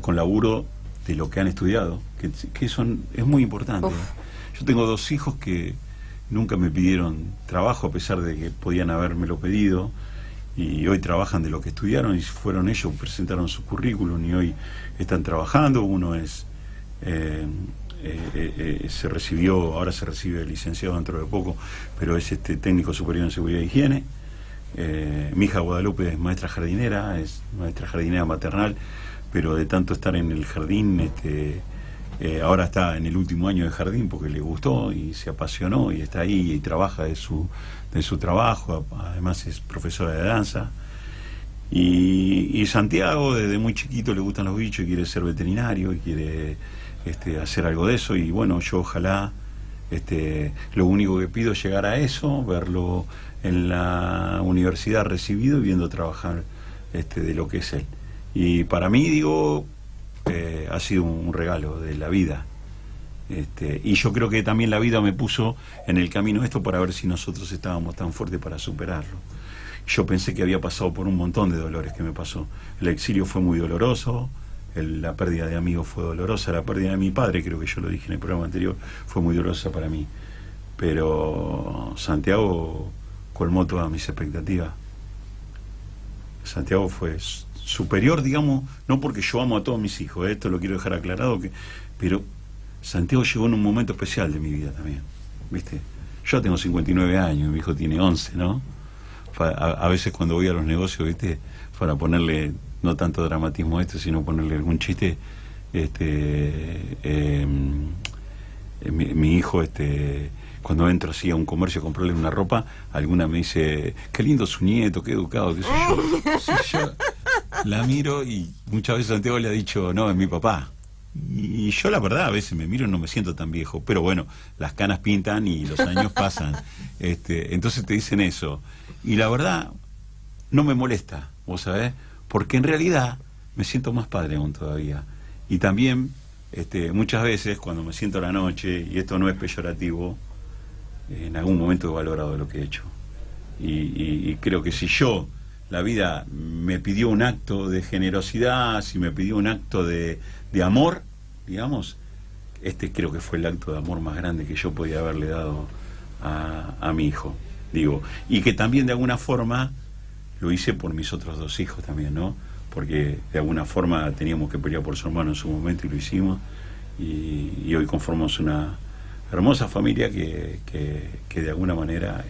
con laburo de lo que han estudiado, que es muy importante. Yo tengo 2 hijos que nunca me pidieron trabajo, a pesar de que podían habérmelo pedido, y hoy trabajan de lo que estudiaron, y fueron ellos, presentaron su currículum y hoy están trabajando. Uno se recibió, ahora se recibe de licenciado dentro de poco, pero es técnico superior en seguridad e higiene. Mi hija Guadalupe es maestra jardinera maternal, pero de tanto estar en el jardín, ahora está en el último año de jardín porque le gustó y se apasionó y está ahí y trabaja de su trabajo. Además es profesora de danza. Y Santiago desde muy chiquito le gustan los bichos y quiere ser veterinario y quiere hacer algo de eso, y bueno, yo ojalá, lo único que pido es llegar a eso, verlo en la universidad recibido y viendo trabajar de lo que es él. Y para mí, digo, ha sido un regalo de la vida, y yo creo que también la vida me puso en el camino esto para ver si nosotros estábamos tan fuertes para superarlo. Yo pensé que había pasado por un montón de dolores que me pasó. El exilio fue muy doloroso, la pérdida de amigos fue dolorosa, la pérdida de mi padre, creo que yo lo dije en el programa anterior, fue muy dolorosa para mí, pero Santiago colmó todas mis expectativas. Santiago fue superior, digamos, no porque yo amo a todos mis hijos, esto lo quiero dejar aclarado, pero Santiago llegó en un momento especial de mi vida también, ¿viste? Yo tengo 59 años, mi hijo tiene 11, ¿no? A veces cuando voy a los negocios, ¿viste? Para ponerle, no tanto dramatismo a esto, sino ponerle algún chiste, mi hijo, cuando entro así a un comercio a comprarle una ropa, alguna me dice, qué lindo su nieto, qué educado, qué sé yo. Entonces yo la miro y muchas veces Santiago le ha dicho, no, es mi papá. Y yo la verdad a veces me miro y no me siento tan viejo, pero bueno, las canas pintan y los años pasan, entonces te dicen eso, y la verdad no me molesta, vos sabés, porque en realidad me siento más padre aún todavía. Y también muchas veces cuando me siento a la noche, y esto no es peyorativo, en algún momento he valorado lo que he hecho, y creo que si la vida me pidió un acto de generosidad, si me pidió un acto de amor, digamos, creo que fue el acto de amor más grande que yo podía haberle dado a mi hijo, digo, y que también de alguna forma lo hice por mis otros 2 hijos también, ¿no? Porque de alguna forma teníamos que pelear por su hermano en su momento y lo hicimos, y hoy conformamos una hermosa familia que de alguna manera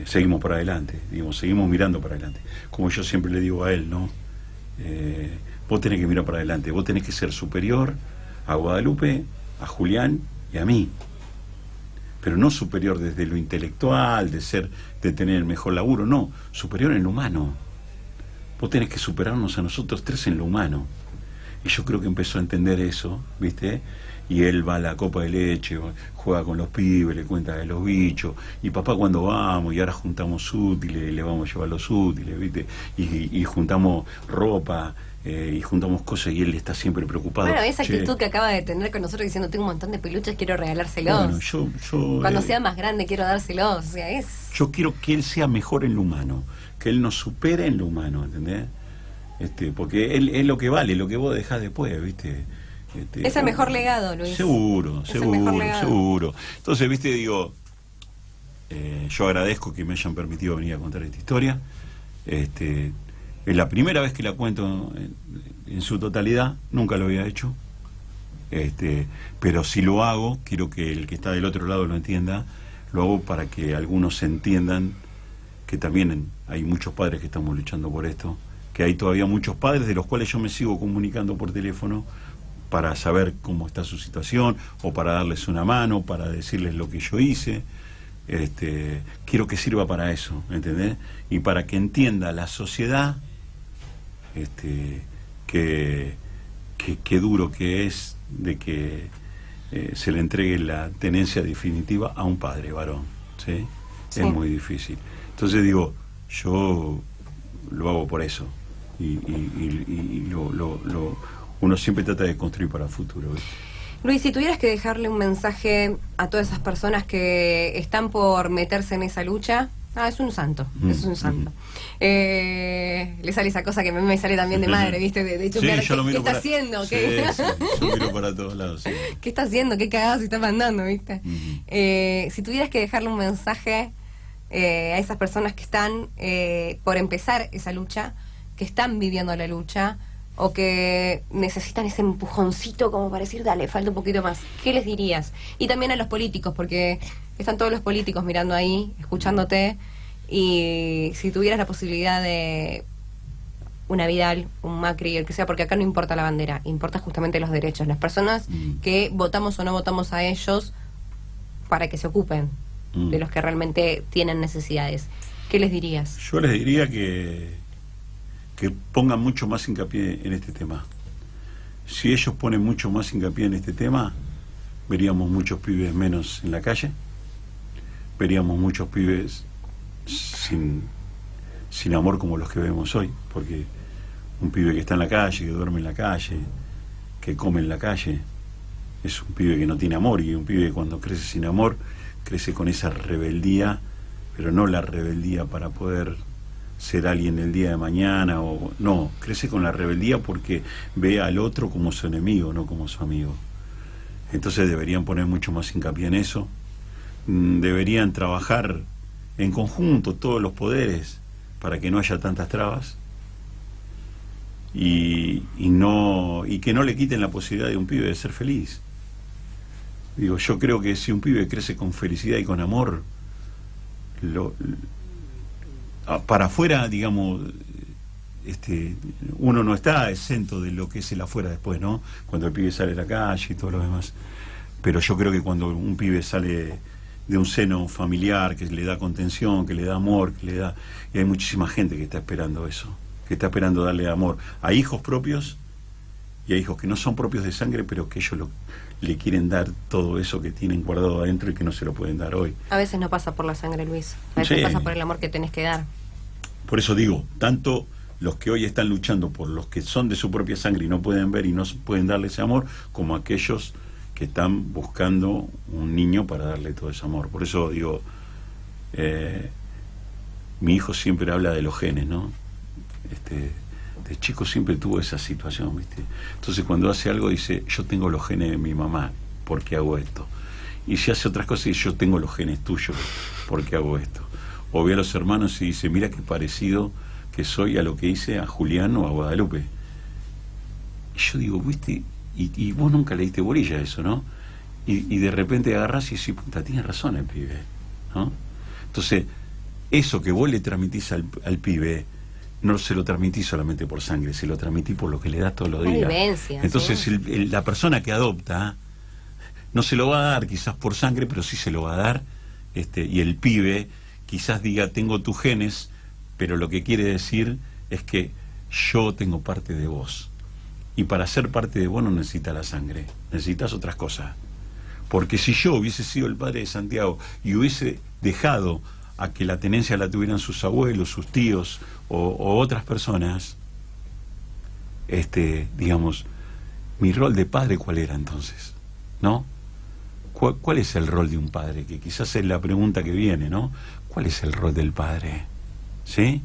seguimos para adelante, digamos, seguimos mirando para adelante, como yo siempre le digo a él, ¿no? Vos tenés que mirar para adelante, vos tenés que ser superior a Guadalupe, a Julián y a mí, pero no superior desde lo intelectual, de tener el mejor laburo, no, superior en lo humano. Vos tenés que superarnos a nosotros 3 en lo humano. Y yo creo que empezó a entender eso, ¿viste? y él va a la copa de leche, juega con los pibes, le cuenta de los bichos, y papá cuando vamos, y ahora juntamos útiles, y le vamos a llevar los útiles, ¿viste? Y juntamos ropa, y juntamos cosas, y él está siempre preocupado. Bueno, esa actitud que acaba de tener con nosotros diciendo, tengo un montón de peluches, quiero regalárselos. Bueno, yo cuando sea más grande quiero dárselos, o sea, yo quiero que él sea mejor en lo humano, que él nos supere en lo humano, ¿entendés? Porque él es lo que vale, lo que vos dejás después, ¿viste? Es el mejor legado, Luis. Seguro. Entonces, ¿viste? Digo, yo agradezco que me hayan permitido venir a contar esta historia. Es la primera vez que la cuento en su totalidad, nunca lo había hecho. Pero si lo hago, quiero que el que está del otro lado lo entienda. Lo hago para que algunos entiendan que también hay muchos padres que estamos luchando por esto, que hay todavía muchos padres de los cuales yo me sigo comunicando por teléfono para saber cómo está su situación, o para darles una mano, para decirles lo que yo hice. Quiero que sirva para eso, ¿entendés? Y para que entienda la sociedad que duro que es de que se le entregue la tenencia definitiva a un padre varón, ¿sí? Sí. Es muy difícil. Entonces digo, yo lo hago por eso, y uno siempre trata de construir para el futuro, ¿ves? Luis, si tuvieras que dejarle un mensaje a todas esas personas que están por meterse en esa lucha, es un santo, es un santo. Le sale esa cosa que a mí me sale también de madre, ¿viste? De hecho, sí, ¿qué está haciendo? Sí, yo miro para todos lados. Sí. ¿Qué está haciendo? ¿Qué cagada se está mandando, viste? Si tuvieras que dejarle un mensaje a esas personas que están por empezar esa lucha, que están viviendo la lucha, o que necesitan ese empujoncito como para decir, dale, falta un poquito más, ¿qué les dirías? Y también a los políticos, porque están todos los políticos mirando ahí, escuchándote, y si tuvieras la posibilidad de una Vidal, un Macri, el que sea, porque acá no importa la bandera, importa justamente los derechos, las personas que votamos o no votamos a ellos para que se ocupen de los que realmente tienen necesidades. ¿Qué les dirías? Yo les diría que pongan mucho más hincapié en este tema. Si ellos ponen mucho más hincapié en este tema, veríamos muchos pibes menos en la calle, veríamos muchos pibes sin amor como los que vemos hoy, porque un pibe que está en la calle, que duerme en la calle, que come en la calle, es un pibe que no tiene amor, y un pibe cuando crece sin amor, crece con esa rebeldía, pero no la rebeldía para poder ser alguien el día de mañana, o no, crece con la rebeldía porque ve al otro como su enemigo, no como su amigo. Entonces deberían poner mucho más hincapié en eso, deberían trabajar en conjunto todos los poderes para que no haya tantas trabas, y que no le quiten la posibilidad de un pibe de ser feliz. Digo, yo creo que si un pibe crece con felicidad y con amor, para afuera, digamos, uno no está exento de lo que es el afuera después, ¿no? Cuando el pibe sale a la calle y todo lo demás. Pero yo creo que cuando un pibe sale de un seno familiar, que le da contención, que le da amor, y hay muchísima gente que está esperando eso, que está esperando darle amor a hijos propios y a hijos que no son propios de sangre, pero que ellos le quieren dar todo eso que tienen guardado adentro y que no se lo pueden dar hoy. A veces no pasa por la sangre, Luis. A veces pasa por el amor que tenés que dar. Por eso digo, tanto los que hoy están luchando por los que son de su propia sangre y no pueden ver y no pueden darle ese amor, como aquellos que están buscando un niño para darle todo ese amor. Por eso digo, mi hijo siempre habla de los genes, ¿no? De chico siempre tuvo esa situación, ¿viste? Entonces cuando hace algo dice, yo tengo los genes de mi mamá, ¿por qué hago esto? Y si hace otras cosas dice, yo tengo los genes tuyos, ¿por qué hago esto? O ve a los hermanos y dice, mira qué parecido que soy a lo que hice a Julián o a Guadalupe. Y yo digo, ¿viste? Y vos nunca le diste bolilla a eso, ¿no? Y de repente agarrás y decís, puta, tiene razón el pibe, ¿no? Entonces, eso que vos le transmitís al pibe, no se lo transmitís solamente por sangre, se lo transmitís por lo que le das todos los días. Vivencia, entonces, ¿sí? La persona que adopta no se lo va a dar quizás por sangre, pero sí se lo va a dar, y el pibe quizás diga, tengo tus genes, pero lo que quiere decir es que yo tengo parte de vos. Y para ser parte de vos no necesitas la sangre, necesitas otras cosas. Porque si yo hubiese sido el padre de Santiago y hubiese dejado a que la tenencia la tuvieran sus abuelos, sus tíos o otras personas, digamos, mi rol de padre, ¿cuál era entonces? ¿No? ¿Cuál es el rol de un padre? Que quizás es la pregunta que viene, ¿no? ¿Cuál es el rol del padre? ¿Sí?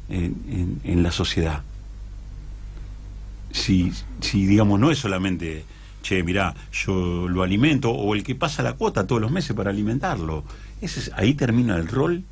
En la sociedad. Si digamos, no es solamente, che, mirá, yo lo alimento, o el que pasa la cuota todos los meses para alimentarlo. Ahí termina el rol.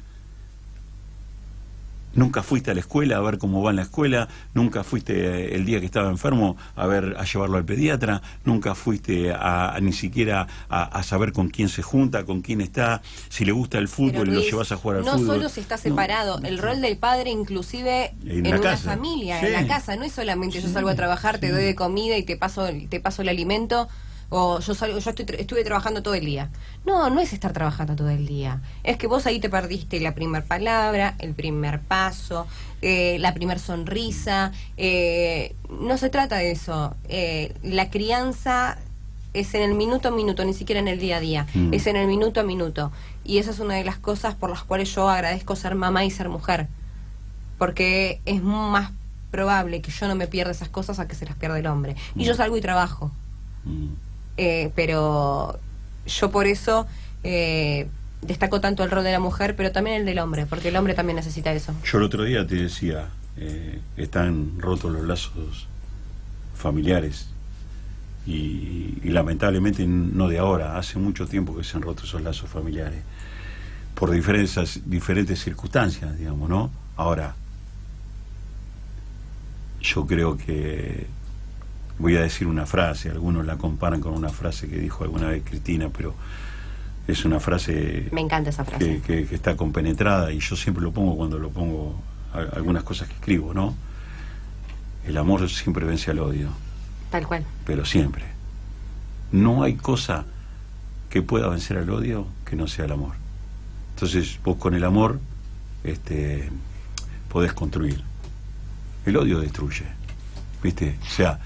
Nunca fuiste a la escuela a ver cómo va en la escuela, nunca fuiste el día que estaba enfermo a llevarlo al pediatra, nunca fuiste ni siquiera a saber con quién se junta, con quién está, si le gusta el fútbol y lo llevas a jugar al fútbol. No solo se está separado, el rol del padre inclusive en una casa. familia, Sí. en la casa, no es solamente yo salgo a trabajar, te doy de comida y te paso el alimento, o estuve trabajando todo el día. No es estar trabajando todo el día. Es que vos ahí te perdiste la primer palabra, el primer paso, la primer sonrisa. No se trata de eso. La crianza es en el minuto a minuto, ni siquiera en el día a día. Es en el minuto a minuto. Y esa es una de las cosas por las cuales yo agradezco ser mamá y ser mujer. Porque es más probable que yo no me pierda esas cosas a que se las pierda el hombre. Y yo salgo y trabajo. Pero yo por eso destaco tanto el rol de la mujer, pero también el del hombre, porque el hombre también necesita eso. Yo el otro día te decía, están rotos los lazos familiares y lamentablemente no de ahora, hace mucho tiempo que se han roto esos lazos familiares por diferentes circunstancias, digamos, ¿no? Ahora, yo creo que voy a decir una frase, algunos la comparan con una frase que dijo alguna vez Cristina, pero es una frase... Me encanta esa frase. Que está compenetrada, y yo siempre lo pongo cuando lo pongo algunas cosas que escribo, ¿no? El amor siempre vence al odio. Tal cual. Pero siempre. No hay cosa que pueda vencer al odio que no sea el amor. Entonces vos con el amor podés construir. El odio destruye, ¿viste? O sea,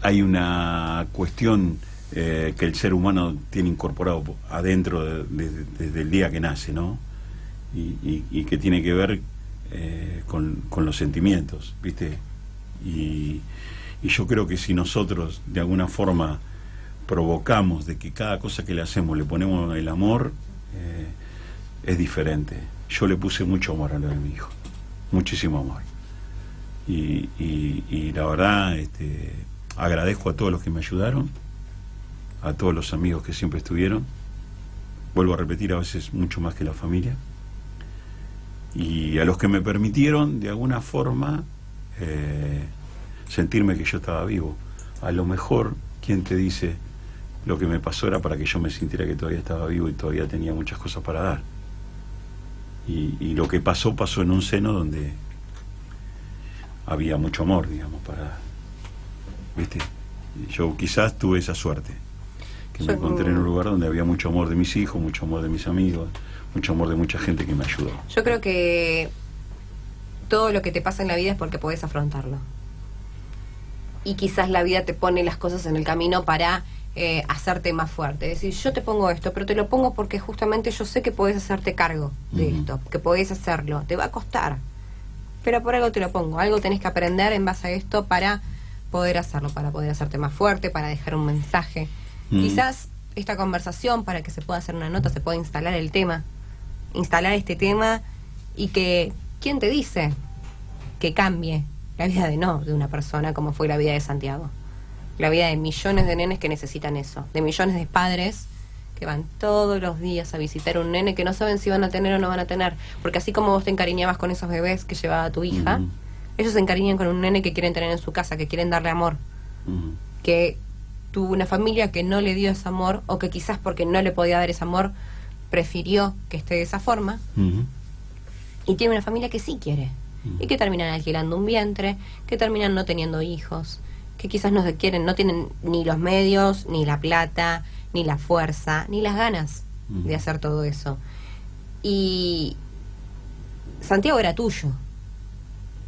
hay una cuestión que el ser humano tiene incorporado adentro desde el día que nace, ¿no? Y que tiene que ver con los sentimientos, ¿viste? Y yo creo que si nosotros de alguna forma provocamos de que cada cosa que le hacemos le ponemos el amor, es diferente. Yo le puse mucho amor a lo de mi hijo, muchísimo amor. Y la verdad, agradezco a todos los que me ayudaron, a todos los amigos que siempre estuvieron. Vuelvo a repetir, a veces mucho más que la familia. Y a los que me permitieron, de alguna forma, sentirme que yo estaba vivo. A lo mejor, ¿quién te dice? Lo que me pasó era para que yo me sintiera que todavía estaba vivo y todavía tenía muchas cosas para dar. Y lo que pasó en un seno donde había mucho amor, digamos, para dar. ¿Viste? Yo quizás tuve esa suerte, que me encontré en un lugar donde había mucho amor de mis hijos, mucho amor de mis amigos, mucho amor de mucha gente que me ayudó. Yo creo que todo lo que te pasa en la vida es porque podés afrontarlo. Y quizás la vida te pone las cosas en el camino para hacerte más fuerte. Es decir, yo te pongo esto, pero te lo pongo porque justamente yo sé que podés hacerte cargo de esto, que podés hacerlo. Te va a costar, pero por algo te lo pongo. Algo tenés que aprender en base a esto para poder hacerlo, para poder hacerte más fuerte, para dejar un mensaje. Quizás esta conversación, para que se pueda hacer una nota, se pueda instalar este tema, y que, ¿quién te dice que cambie la vida de una persona como fue la vida de Santiago? La vida de millones de nenes que necesitan eso, de millones de padres que van todos los días a visitar un nene que no saben si van a tener o no van a tener, porque así como vos te encariñabas con esos bebés que llevaba tu hija, ellos se encariñan con un nene que quieren tener en su casa, que quieren darle amor, que tuvo una familia que no le dio ese amor, o que quizás porque no le podía dar ese amor prefirió que esté de esa forma, y tiene una familia que sí quiere, y que terminan alquilando un vientre, que terminan no teniendo hijos, que quizás no tienen ni los medios, ni la plata, ni la fuerza, ni las ganas de hacer todo eso. Y Santiago era tuyo,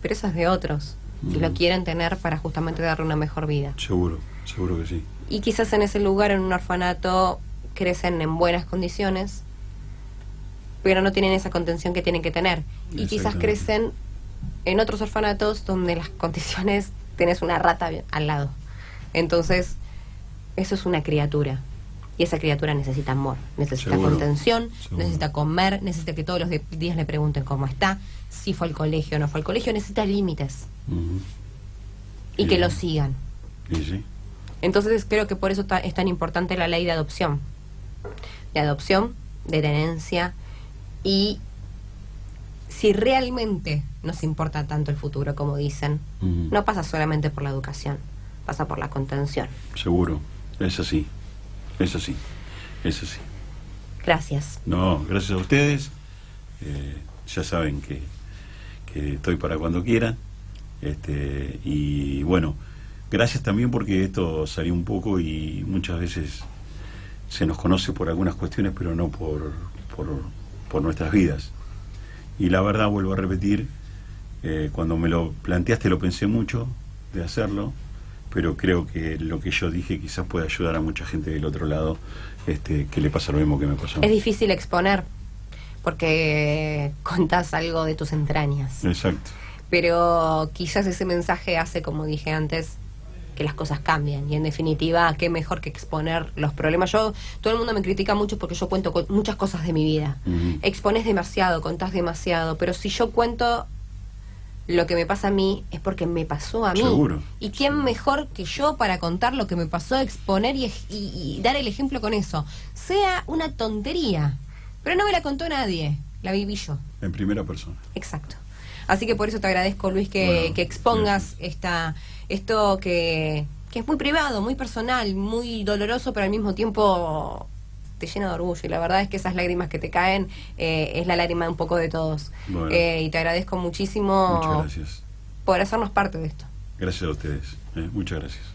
pero eso es de otros. y lo quieren tener para justamente darle una mejor vida. Seguro, seguro que sí. Y quizás en ese lugar, en un orfanato, crecen en buenas condiciones, pero no tienen esa contención que tienen que tener. Y quizás crecen en otros orfanatos donde las condiciones, tenés una rata al lado. Entonces, eso es una criatura. Y esa criatura necesita amor, necesita contención, necesita comer, necesita que todos los días le pregunten cómo está, si fue al colegio o no fue al colegio, necesita límites. Y que lo sigan. Sí. Entonces creo que por eso es tan importante la ley de adopción. De adopción, de tenencia, y si realmente nos importa tanto el futuro como dicen, no pasa solamente por la educación, pasa por la contención. Seguro, es así. Es así, es así. Gracias. No, gracias a ustedes. Ya saben que estoy para cuando quieran. Y bueno, gracias también porque esto salió un poco y muchas veces se nos conoce por algunas cuestiones, pero no por nuestras vidas. Y la verdad, vuelvo a repetir, cuando me lo planteaste lo pensé mucho de hacerlo, pero creo que lo que yo dije quizás puede ayudar a mucha gente del otro lado, que le pasa lo mismo que me pasó. Es difícil exponer, porque contás algo de tus entrañas. Exacto. Pero quizás ese mensaje hace, como dije antes, que las cosas cambien. Y en definitiva, qué mejor que exponer los problemas. Todo el mundo me critica mucho porque yo cuento muchas cosas de mi vida. Exponés demasiado, contás demasiado, pero si yo cuento lo que me pasa a mí, es porque me pasó a mí. Seguro. ¿Y quién mejor que yo para contar lo que me pasó, exponer y dar el ejemplo con eso? Sea una tontería, pero no me la contó nadie, la viví yo. En primera persona. Exacto. Así que por eso te agradezco, Luis, que expongas esto que es muy privado, muy personal, muy doloroso, pero al mismo tiempo te llena de orgullo. Y la verdad es que esas lágrimas que te caen es la lágrima de un poco de todos. Bueno. Y te agradezco muchísimo Muchas gracias por hacernos parte de esto. Gracias a ustedes. Muchas gracias.